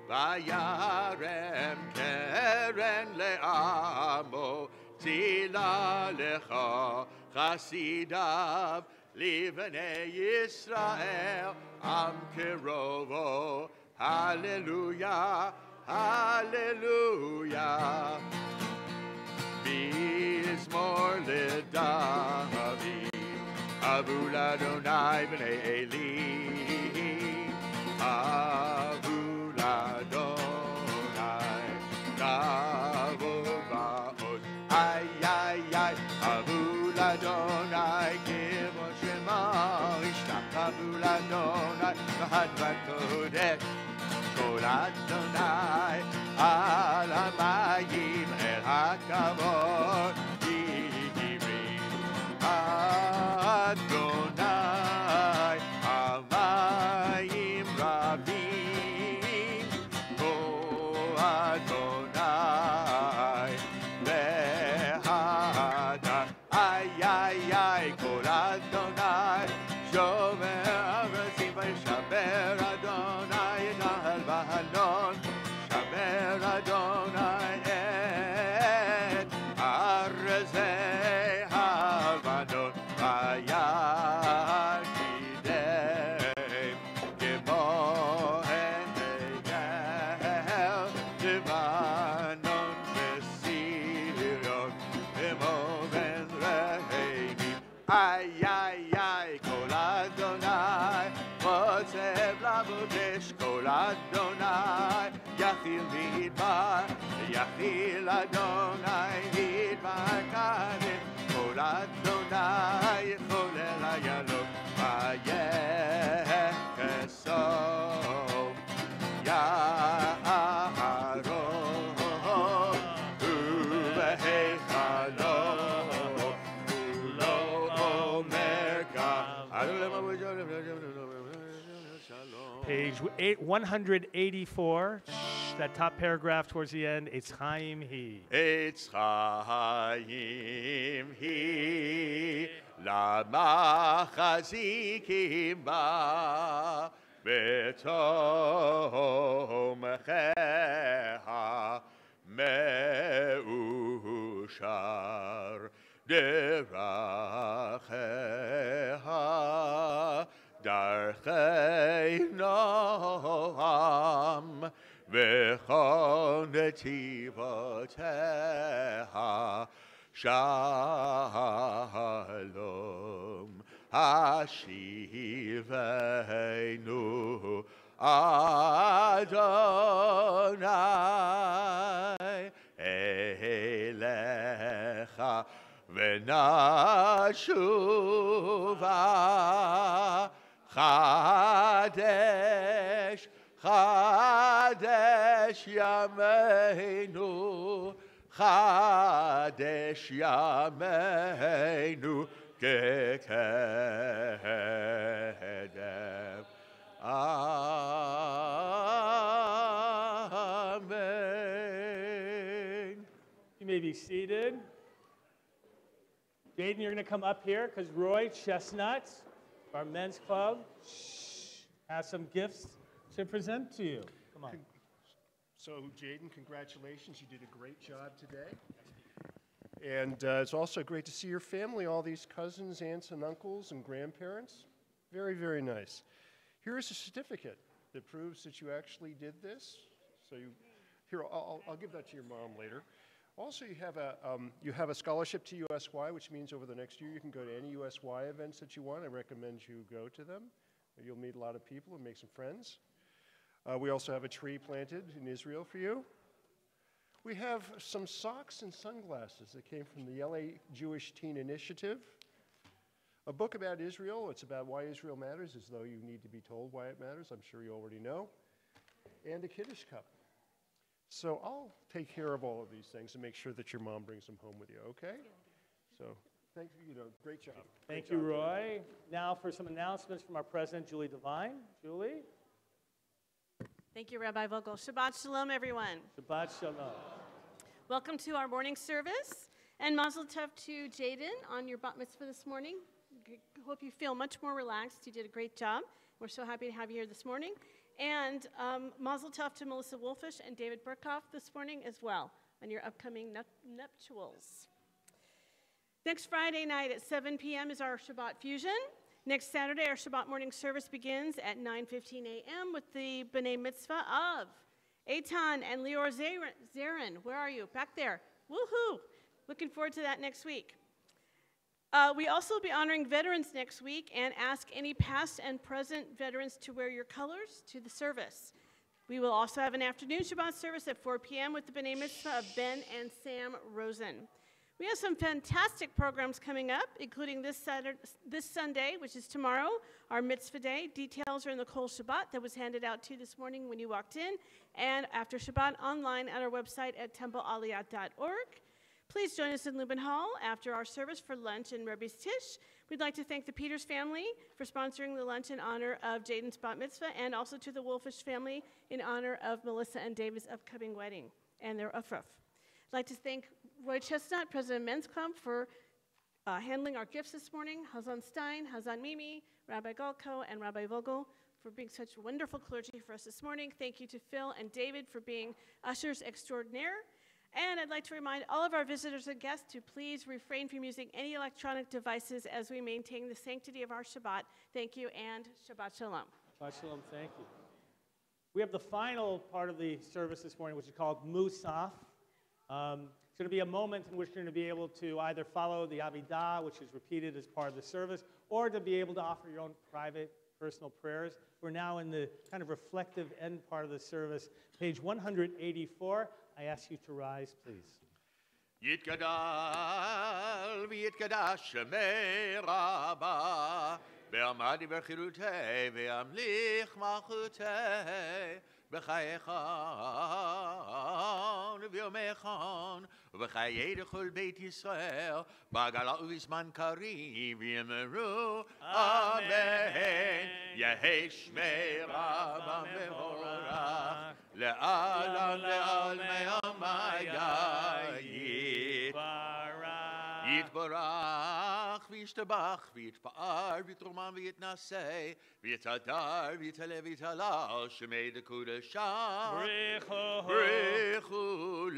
K: וירם קרן לעמו, צילה לך חסידיו, לבני ישראל עם קרובו. הללויה, הללויה. מזמור לדוד, אבו לאדוני בני עלי, אבו לאדוני כבוד ועוד. איי איי איי, אבו לאדוני כבוד שמו, השתחוו לאדוני באדמת קודש. קול אדוני על המים אל הכבוד הרים. אדוני המים רבים, קול אדוני בהדר. איי איי איי, קול אדוני שומר ארצים וישבר אדוני ינהל בהנון. שמר אדוני את ארזי הלבנון, וירקידם כמו הגל לבנון וסיריון כמו בן רהימים. איי איי איי, קול אדוני רוצה לבודש, קול אדוני יחיל מדבר, יחיל אדוני מדבר קדם. קול אדוני חולל איילון ויחסום יערון ובהיכלו לא אומר כך.
A: Page 184, that top paragraph towards the end, Eitz Chaim He.
K: Eitz Chaim He, למחזיקים בה, בתומכיה מאושר דרכיה. דרכי נועם וכל נתיבותיה שלום. השיבנו אדוני אליך ונשובה. חדש, חדש ימינו, חדש ימינו כקדם. Amen.
A: You may be seated. Jaden, you're going to come up here because Roy Chestnut, our men's club, has some gifts to present to you. Come on.
N: So, Jaden, congratulations. You did a great job today. And it's also great to see your family, all these cousins, aunts, and uncles, and grandparents. Very, very nice. Here is a certificate that proves that you actually did this. So, here, I'll give that to your mom later. Also, you have a scholarship to USY, which means over the next year you can go to any USY events that you want. I recommend you go to them. You'll meet a lot of people and make some friends. We also have a tree planted in Israel for you. We have some socks and sunglasses that came from the LA Jewish Teen Initiative. A book about Israel. It's about why Israel matters, as though you need to be told why it matters. I'm sure you already know. And a Kiddush cup. So I'll take care of all of these things and make sure that your mom brings them home with you, okay? So thank you, great job.
A: Thank you, Roy. Now for some announcements from our president, Julie Devine. Julie?
O: Thank you, Rabbi Vogel. Shabbat Shalom, everyone.
A: Shabbat Shalom.
O: Welcome to our morning service. And Mazel Tov to Jaden on your bat mitzvah this morning. Hope you feel much more relaxed. You did a great job. We're so happy to have you here this morning. And Mazel Tov to Melissa Wolfish and David Burkhoff this morning as well on your upcoming nuptials. Next Friday night at 7 p.m. is our Shabbat Fusion. Next Saturday, our Shabbat morning service begins at 9:15 a.m. with the B'nai Mitzvah of Eitan and Lior Zarin. Where are you? Back there. Woohoo! Looking forward to that next week. We also will be honoring veterans next week and ask any past and present veterans to wear your colors to the service. We will also have an afternoon Shabbat service at 4 p.m. with the B'nai Mitzvah of Ben and Sam Rosen. We have some fantastic programs coming up, including this Sunday, which is tomorrow, our Mitzvah Day. Details are in the Kol Shabbat that was handed out to you this morning when you walked in, and after Shabbat online at our website at templealiyah.org. Please join us in Lubin Hall after our service for lunch in Rebbe's Tish. We'd like to thank the Peters family for sponsoring the lunch in honor of Jaden's bat mitzvah, and also to the Wolfish family in honor of Melissa and David's upcoming wedding and their ufruf. I'd like to thank Roy Chestnut, President of Men's Club, for handling our gifts this morning, Hazan Stein, Hazan Mimi, Rabbi Galko, and Rabbi Vogel for being such wonderful clergy for us this morning. Thank you to Phil and David for being ushers extraordinaire. And I'd like to remind all of our visitors and guests to please refrain from using any electronic devices as we maintain the sanctity of our Shabbat. Thank you, and Shabbat Shalom.
A: Shabbat Shalom, thank you. We have the final part of the service this morning, which is called Musaf. It's going to be a moment in which you're going to be able to either follow the Amidah, which is repeated as part of the service, or to be able to offer your own private, personal prayers. We're now in the kind of reflective end part of the service. Page 184. I ask you to rise, please.
K: יתגדל ויתקדש שמי רבה, ועמדי בחירותי וימליך מלכותי, בחייך וביומך ובחיי לכל בית ישראל, בגלה ובזמן קריב יאמרו אמן. יהי שמי רבה מבורך, לעלם לעלמי עלמיה יתברך וישתבח ויתפאר ויתרומם ויתנשא ויתהדר ויתעלה ויתהלל שמי דקודשא ברכו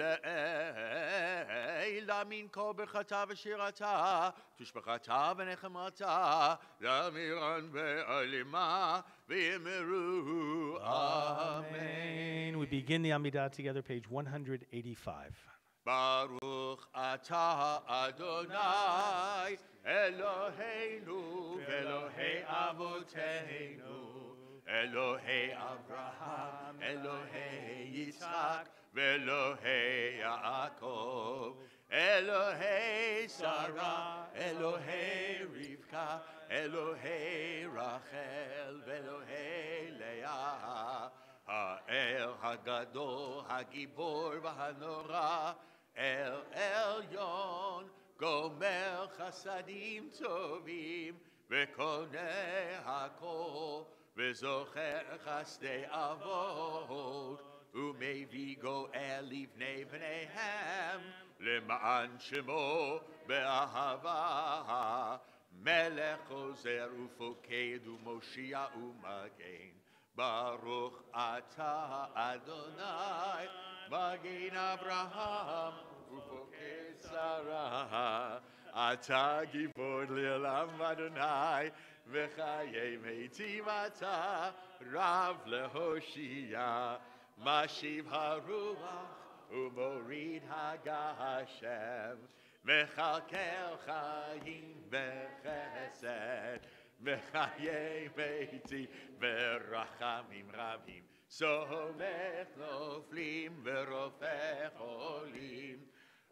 K: לעילה מן כל ברכתה ושירתה תשבחתה ונחמתה לאמירן בעלימה ויאמרו אמן.
A: We begin the Amidah together, page 185.
K: Baruch atah Adonai Eloheinu Elohei Avoteinu Elohei Abraham Elohei Yitzchak Elohei Yaakov Elohei Sarah Elohei Rivka Elohei Rachel Elohei Leah האל הגדול, הגיבור והנורא, אל עליון, גומר חסדים טובים, וקונה הכל, וזוכר חסדי אבות, ומביא גואל לבני בניהם, למען שמו באהבה, מלך עוזר ופוקד ומושיע ומגן. Baruch atah Adonai, Magin Abraham, Ufoked Sarah, atah Gibor Le'olam Adonai, V'chayei Meitim atah, Rav leHoshia, Mashiv haRuach, Umorid haGashem, Mechalkel Chayim v'Chesed, Mechaye beiti berachamim rabim, somech noflim verofech olim,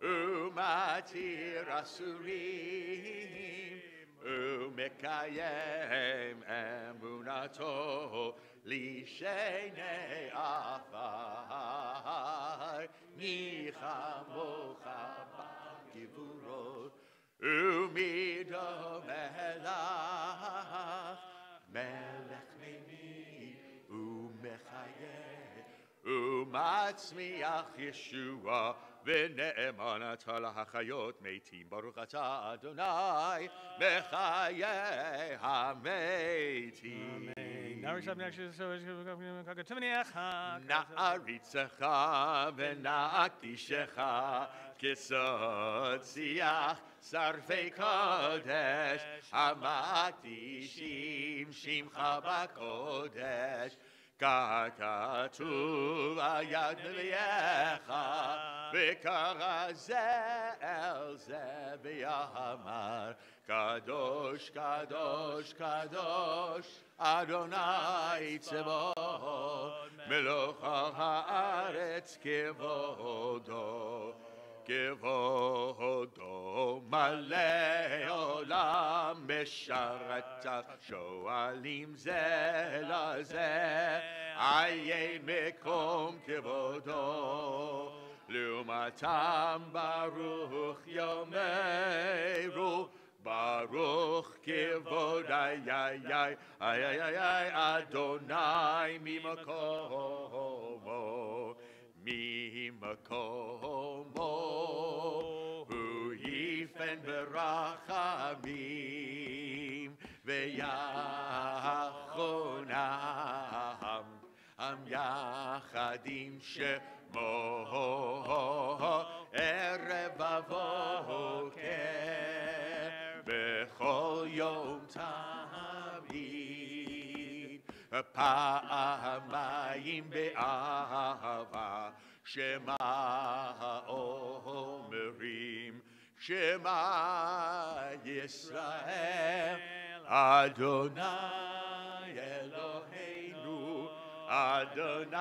K: umatir asurim, umekayem emunato lishenei afar, nichamocha b'givurot. Umido melach, melech memid, umechayeh, מצמיח ישוע, ונאמן אתה להחיות מתים. ברוך אתה אדוני, מחיי המתים. נעריצך ונקדישך, כסוד שיח שרפי קודש, המקדישים שמך בקודש. ככתוב על יד נביאך, וקרא זה אל זה ויאמר, קדוש קדוש קדוש אדוני צבאות, מלוך הארץ כבודו. כבודו מלא עולם, משרתיו שואלים זה לזה, עיין מקום כבודו. לעומתם ברוך יאמרו, ברוך כבוד אדוני ממקומו, ממקומו. הוא יפן ברחמים ויחונם, יחדים שמו ערב ובוקר, בכל יום תמיד, פעמיים באהבה, שמע אומרים, שמע ישראל, אדוני אלוהינו, אדוני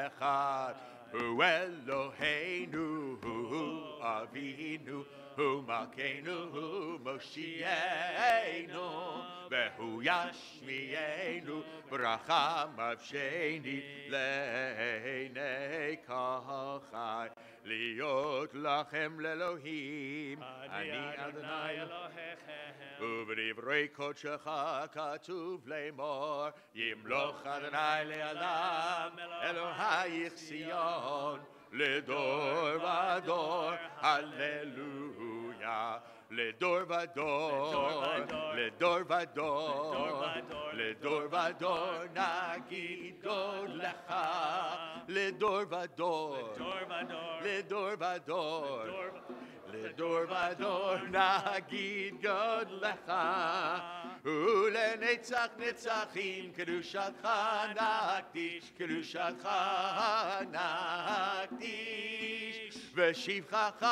K: אחד, הוא אלוהינו, הוא אבינו, הוא מלכנו, הוא מושיענו, והוא ישמיענו, ברכה מבשני לעיני כל חי. להיות לכם לאלוהים, אני אדוני אלוהיכם. ובדברי קודשך כתוב לאמור, ימלוך אדוני לעולם, אלוהיך ציון, לדור ודור, הללויה. לדור ודור, לדור ודור, לדור ודור נגיד גודלך, לדור ודור, לדור ודור, לדור ודור נגיד גודלך, ולנצח נצחים קדושתך נקדיש, קדושתך נקדיש, ושבחך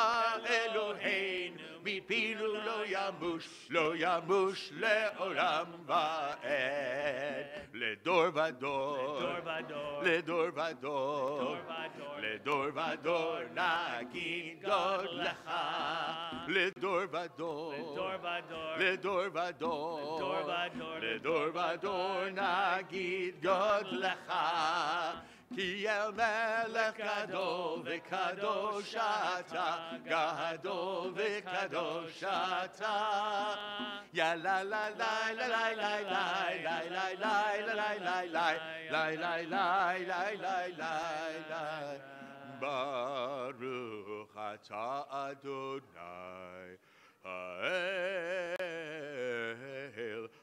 K: אלוהינו מפינו לא ימוש, לא ימוש לעולם ועד. לדור ודור, לדור ודור, לדור ודור נגיד גודלך, לדור ודור, לדור ודור, לדור ודור נגיד גודלך, כי אל מלך גדול וקדוש אתה, גדול וקדוש אתה. יא לה לה לה לה לה לה לה לה לה לה לה לה לה לה לה. ברוך אתה אדוני האל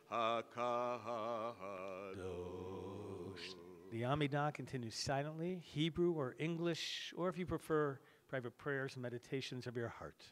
K: הקדוש.
A: The Amidah continues silently, Hebrew or English, or if you prefer, private prayers and meditations of your heart.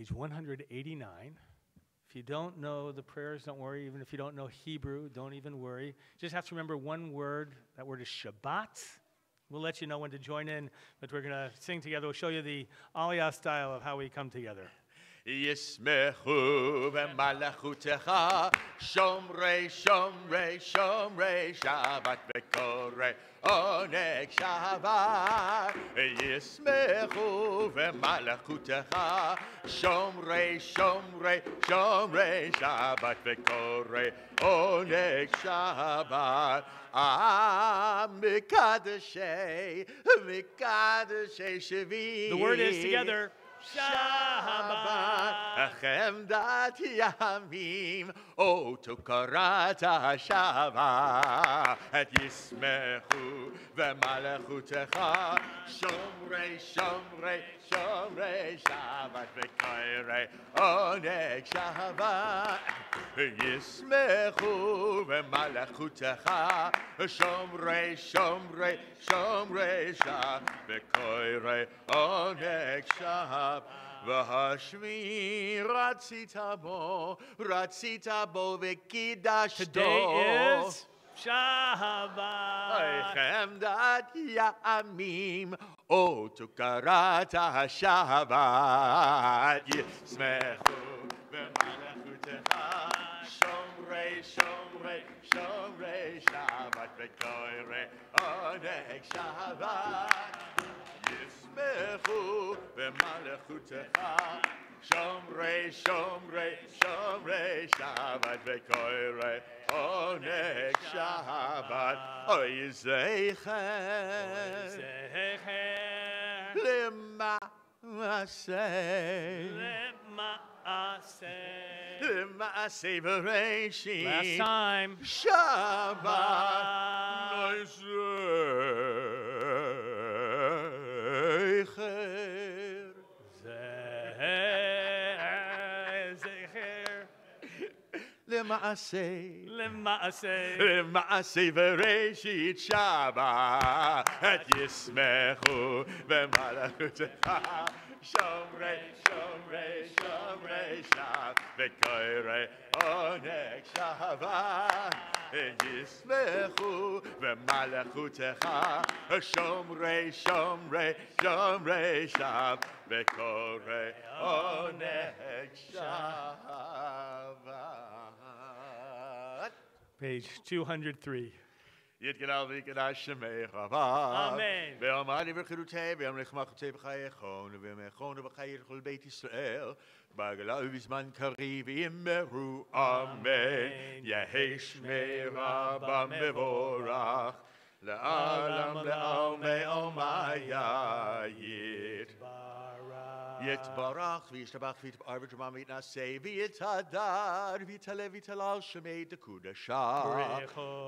A: page 189. If you don't know the prayers, don't worry. Even if you don't know Hebrew, don't even worry. Just have to remember one word. That word is Shabbat. We'll let you know when to join in, but we're going to sing together. We'll show you the Aliyah style of how we come together.
K: ישמחו במלאכותך, שומרי, שומרי, שומרי שבת וקורא עונג שבת. ישמחו במלאכותך, שומרי, שומרי, שומרי שבת וקורא עונג שבת. מקדשי, מקדשי שבי.
A: The word is together.
K: Shabbat, Chemdat Yamim, Oto Karat Shabbat, Yismechu v'Malachutecha, Shomrei, Shomrei, Shomrei Shabbat, v'Koirei Oneg Shabbat, Yismechu v'Malachutecha, Shomrei, Shomrei, Shomrei Shabbat, v'Koirei Oneg Shabbat. V'hashmi ratzita bo v'kidashto.
A: Today is Shabbat.
K: Chemdat Yamim, O Tukarat Shabbat. Yismechu v'malachutecha, Shomrei, Shomrei, Shomrei Shabbat, v'koirei Oneg Shabbat. Yismechu v'malachutecha, Shomrei, Shomrei, Shomrei Shabbat, v'koirei Oneg Shabbat. Oy Zeicher L'maaseh L'maaseh Bereshit.
A: Last time.
K: Shabbat L'maaseh, L'maaseh Bereshit Shabbat, Yismechu v'malachutecha, Shomrei, Shomrei, Shomrei Shabbat, v'koirei Oneg Shabbat. Yismechu v'malachutecha, Shomrei, Shomrei, Shomrei Shabbat, v'koirei Oneg Shabbat.
A: Page 203.
K: יתגדל ויקדש שמך
A: אמן.
K: ואמרני וחירותי ואמרך מחותי בחייכון ובמכון ובחיי כל בית ישראל בעגלה ובזמן קריב יאמרו אמן. יהי שמי רבה מבורך לעולם לעולמי עולמיה יתברך וישתבח ויתפאר ותרומה ויתנשא ויתהדר ויתעלה ויתהלל שמי דקודשה.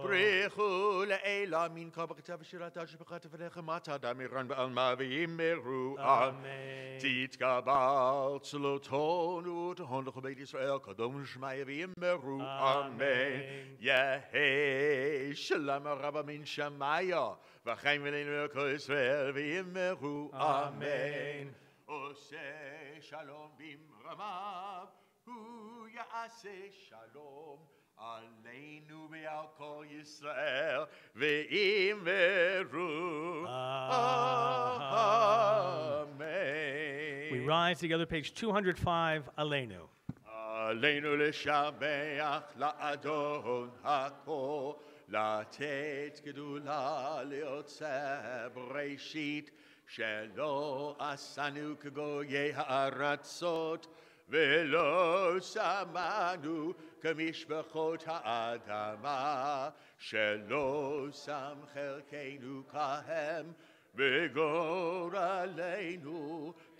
K: ברכו לעילה מן כה בכתב ושירתה שבחת לפניך מטה דמירן בעלמה ויאמרו אמן. תתקבל צלותנו ותהון לכל בית ישראל קדום ושמיה ויאמרו אמן. יהי שלום רבה מן שמיה וחיים אלינו כל ישראל ויאמרו אמן. עושה שלום במרמיו, הוא יעשה שלום עלינו ועל כל ישראל, ואמרו אמן.
A: We rise together, page 205, Aleinu.
K: עלינו לשבח לאדון הכל, לתת גדולה ליוצא בראשית, שלא עשנו כגויי הארצות, ולא שמענו כמשפחות האדמה, שלא שם חלקנו כהם, וגורלנו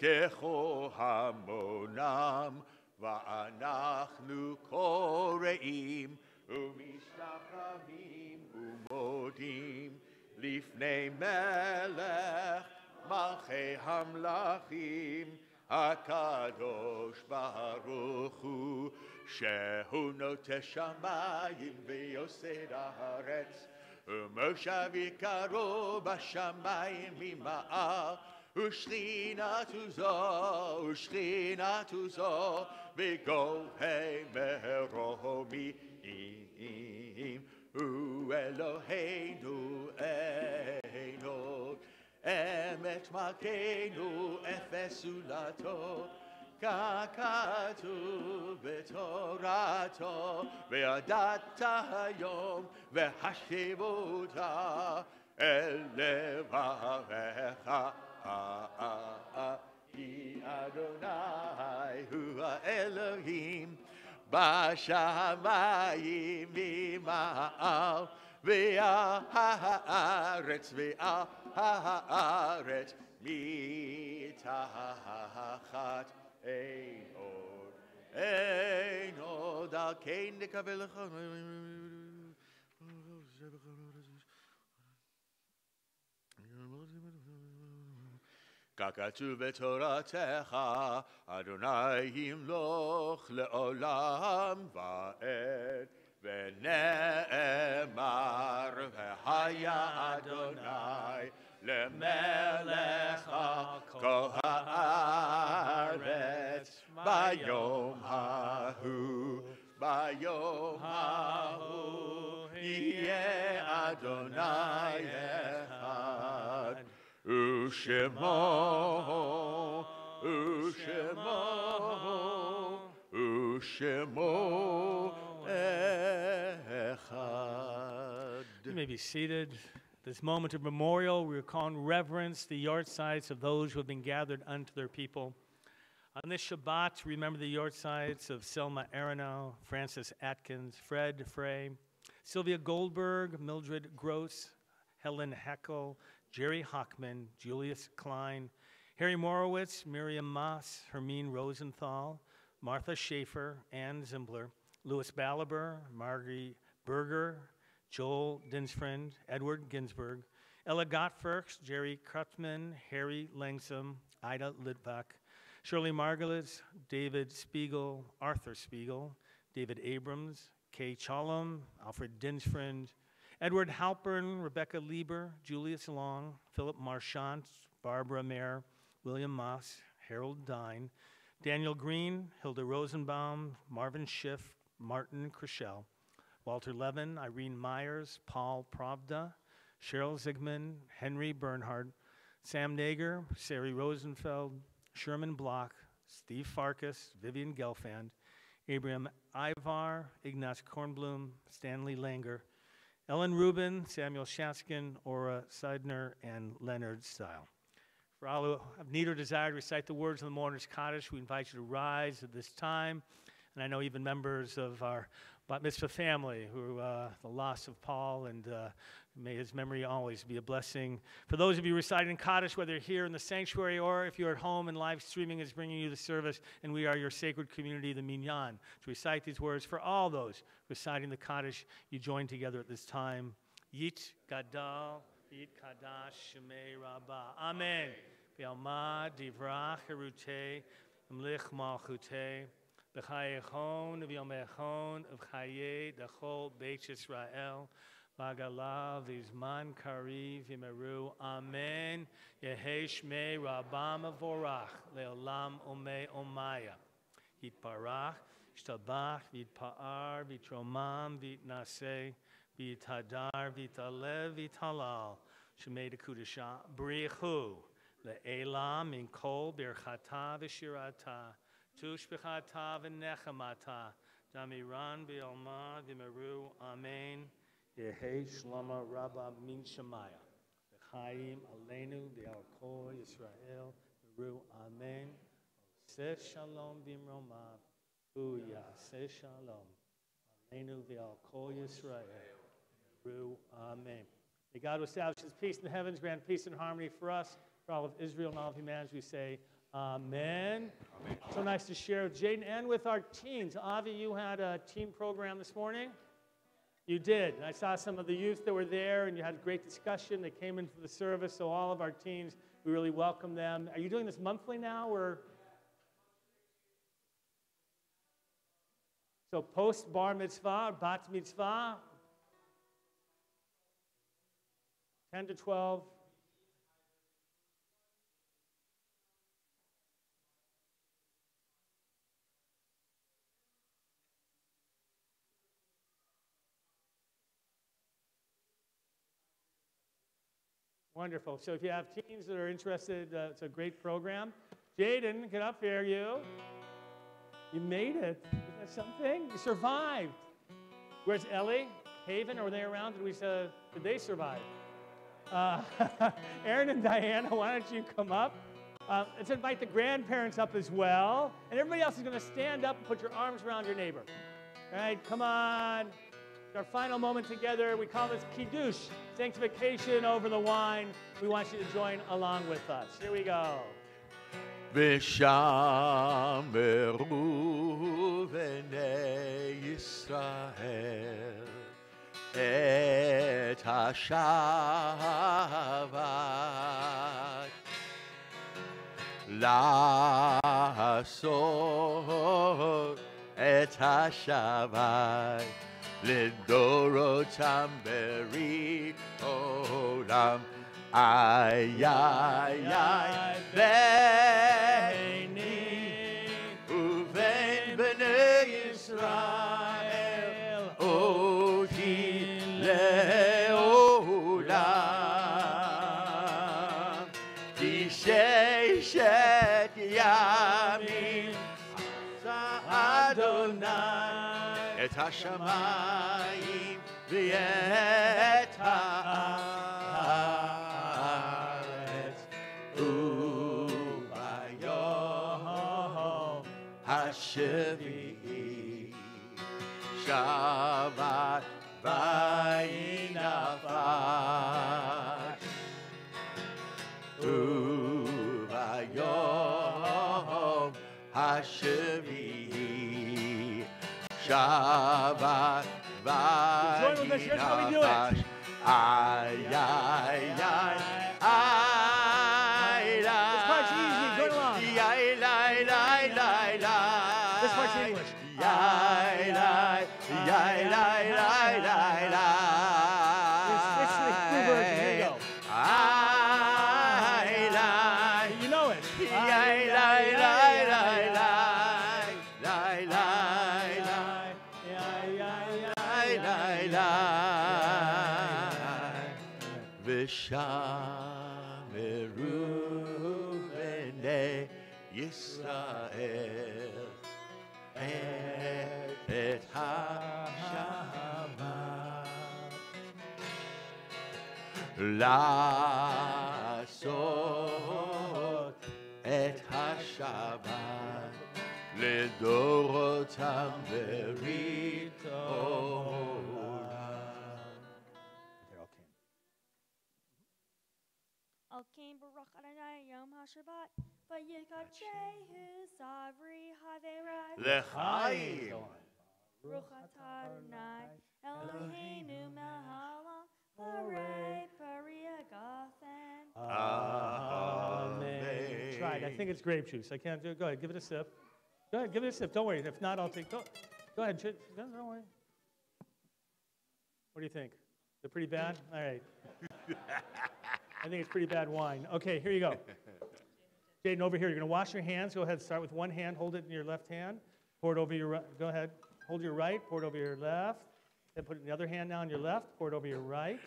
K: ככל המונם, ואנחנו קוראים ומשתחווים ומודים לפני מלך מלכי המלכים, הקדוש ברוך הוא, שהוא נוטה שמיים ויוסד הארץ, ומושב יקרו בשמיים ממעל, Ushchina tuzo, Ushchina tuzo, Vigohe meromi, U Eloheinu Eino, Emet Malkeinu Efesulato, Kakatu Betorato, Ve'adata Hayom, Ve'hashivuta, Elevavecha, Hi Adonai, Hua Elohim, Bashamayim v'ma'al, v'ha'aretz, v'ha'aretz, mitachat ein od al kein dekavelecha. Kakatu betoratecha, Adonai yimloch leolam va'ed, ve'ne'emar ve'haya Adonai lemelech kol haaretz, bayom hahu, yeh Adonai echad. Ushemo, Ushemo, Ushemo Echad.
A: You may be seated. This moment of memorial, we recall in reverence the yahrzeits of those who have been gathered unto their people. On this Shabbat, remember the yahrzeits of Selma Aronow, Francis Atkins, Fred Frey, Sylvia Goldberg, Mildred Gross, Helen Heckel, Jerry Hockman, Julius Klein, Harry Morowitz, Miriam Moss, Hermine Rosenthal, Martha Schaefer, Ann Zimbler, Louis Balaber, Margie Berger, Joel Dinsfriend, Edward Ginsberg, Ella Gottfrieds, Jerry Krutman, Harry Langsam, Ida Litvak, Shirley Margulies, David Spiegel, Arthur Spiegel, David Abrams, Kay Chalom, Alfred Dinsfriend, Edward Halpern, Rebecca Lieber, Julius Long, Philip Marchant, Barbara Mayer, William Moss, Harold Dine, Daniel Green, Hilda Rosenbaum, Marvin Schiff, Martin Krischel, Walter Levin, Irene Myers, Paul Pravda, Cheryl Zigman, Henry Bernhard, Sam Nager, Sari Rosenfeld, Sherman Block, Steve Farkas, Vivian Gelfand, Abraham Ivar, Ignaz Kornblum, Stanley Langer, Ellen Rubin, Samuel Shaskin, Ora Seidner, and Leonard Stile. For all who have need or desire to recite the words of the Mourner's Kaddish, we invite you to rise at this time. And I know even members of our Bat Mitzvah family who, the loss of Paul, and may his memory always be a blessing. For those of you reciting Kaddish, whether you're here in the sanctuary or if you're at home and live streaming is bringing you the service, and we are your sacred community, the Minyan, to recite these words. For all those reciting the Kaddish, you join together at this time. Yit Gadal, Yit Kadash, Shemei Rabbah. Amen. Be'alma divrach herute, imlich malchute, b'chayechon v'yomechon v'chaye dachol Beit Yisrael, Bagala v'zman kariv v'meru. Amen. Yehi shmei Rabbah mavorach le'olam omei omaya. Yitparach, yishtabach, v'yitpa'ar, v'yitromam, v'yitnaseh, v'yitadar, v'yitalev, v'yitalal. Shemei dekudesha brichu. Le'elam min kol birchata v'shirata, tushbechata v'nechamata, damiran v'yalma v'meru. Amen. Yehi shlama rabba min shemaya, v'chaim aleinu v'al kol Yisrael meru. Amen. Seh shalom v'imromav, hu yaseh shalom aleinu v'al kol Yisrael meru. Amen. May God establish His peace in the heavens, grant peace and harmony for us, for all of Israel and all of humanity. We say, Amen. Amen. So nice to share with Jaden and with our teens. Avi, you had a team program this morning? You did. And I saw some of the youth that were there, and you had a great discussion. They came into the service, so all of our teens, we really welcome them. Are you doing this monthly now, or? So post bar mitzvah, or bat mitzvah, 10 to 12. Wonderful. So if you have teens that are interested, it's a great program. Jaden, get up here, you. You made it. Isn't that something? You survived. Where's Ellie? Haven, are they around? Did they survive? Aaron and Diana, why don't you come up? Let's invite the grandparents up as well. And everybody else is going to stand up and put your arms around your neighbor. All right, come on. It's our final moment together. We call this Kiddush, sanctification over the wine. We want you to join along with us. Here we go.
K: ושמרו בני ישראל את השבת לעשות את השבת לדורותם ברית עולם. איי איי איי ביני ובין בני ישראל אותי לעולם כי ששת ימים עשה אדוני את השמיים ואת הארץ וביום השביעי שבת וינפש וביום השביעי שבת וינפש ay ay ay ay
A: This part's easy. Go along. This part's English. It's the free version. Here you go. You know it.
K: ושמרו בני ישראל את השבת לעשות את השבת לדורותם ברית עולם.
L: Alkein Baruch Adonai Yom HaShabbat Vayikachehu Savri Haverai
K: L'chaim
L: Baruch Atah Adonai Eloheinu melech haolam Parei Pari Agafen
A: Amen. Try it. I think it's grape juice. I can't do it. Go ahead. Give it a sip. Go ahead. Give it a sip. Don't worry. If not, I'll take. Go ahead. Don't worry. What do you think? They're pretty bad? All right. I think it's pretty bad wine. Okay, here you go. Jaden, over here. You're going to wash your hands. Go ahead. Start with one hand. Hold it in your left hand. Pour it over your right. Go ahead. Hold your right. Pour it over your left. Then put it in the other hand now on your left. Pour it over your right.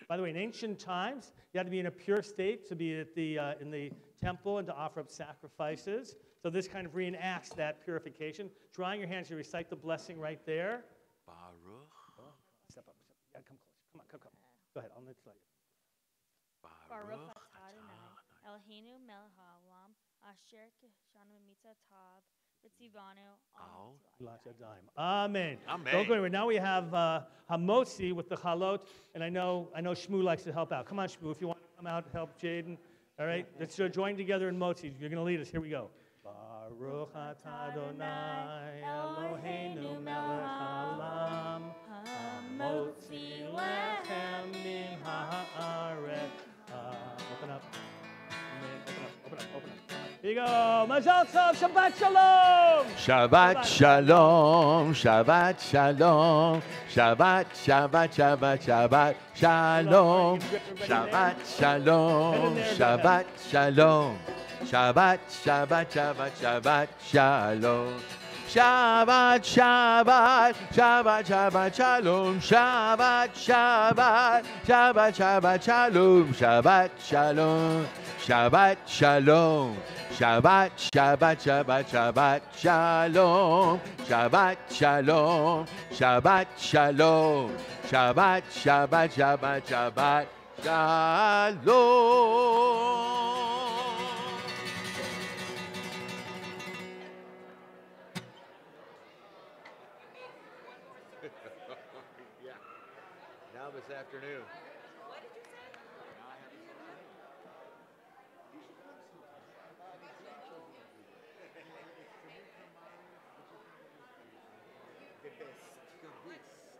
A: By the way, in ancient times, you had to be in a pure state to be at in the temple and to offer up sacrifices. So this kind of reenacts that purification. Drying your hands, you recite the blessing right there.
K: Baruch.
A: Step up. Yeah, come close. Come on. Go ahead. I'll next slide.
L: Baruch Atah Adonai Eloheinu melech haolam asher kishanu mitzvah tav v'tzivanu al
A: Amen.
K: Amen.
A: Don't go anywhere. Now we have hamotzi with the chalot, and I know Shmu likes to help out. Come on, Shmu, if you want to come out, help Jaden. All right, let's join together in motzi. You're going to lead us. Here we go. Baruch Atah Adonai Eloheinu melech haolam hamotzi lechem min haaretz. Open up. Open up. Here you go. Mazal tov. Shabbat shalom.
K: Shabbat shalom. Shabbat shalom. Shabbat shalom. Shabbat shalom. Shabbat shalom. Shabbat shalom. Shabbat, Shabbat, Shabbat, Shabbat, Shalom, Shabbat, Shabbat, Shabbat, Shabbat, Shalom, Shabbat, Shalom, Shabbat, Shalom, Shabbat, Shabbat, Shabbat, Shabbat, Shalom, Shabbat, Shalom, Shabbat, Shalom, Shabbat, Shabbat, Shabbat, Shabbat, Shalom. Yeah. Now this afternoon. The best.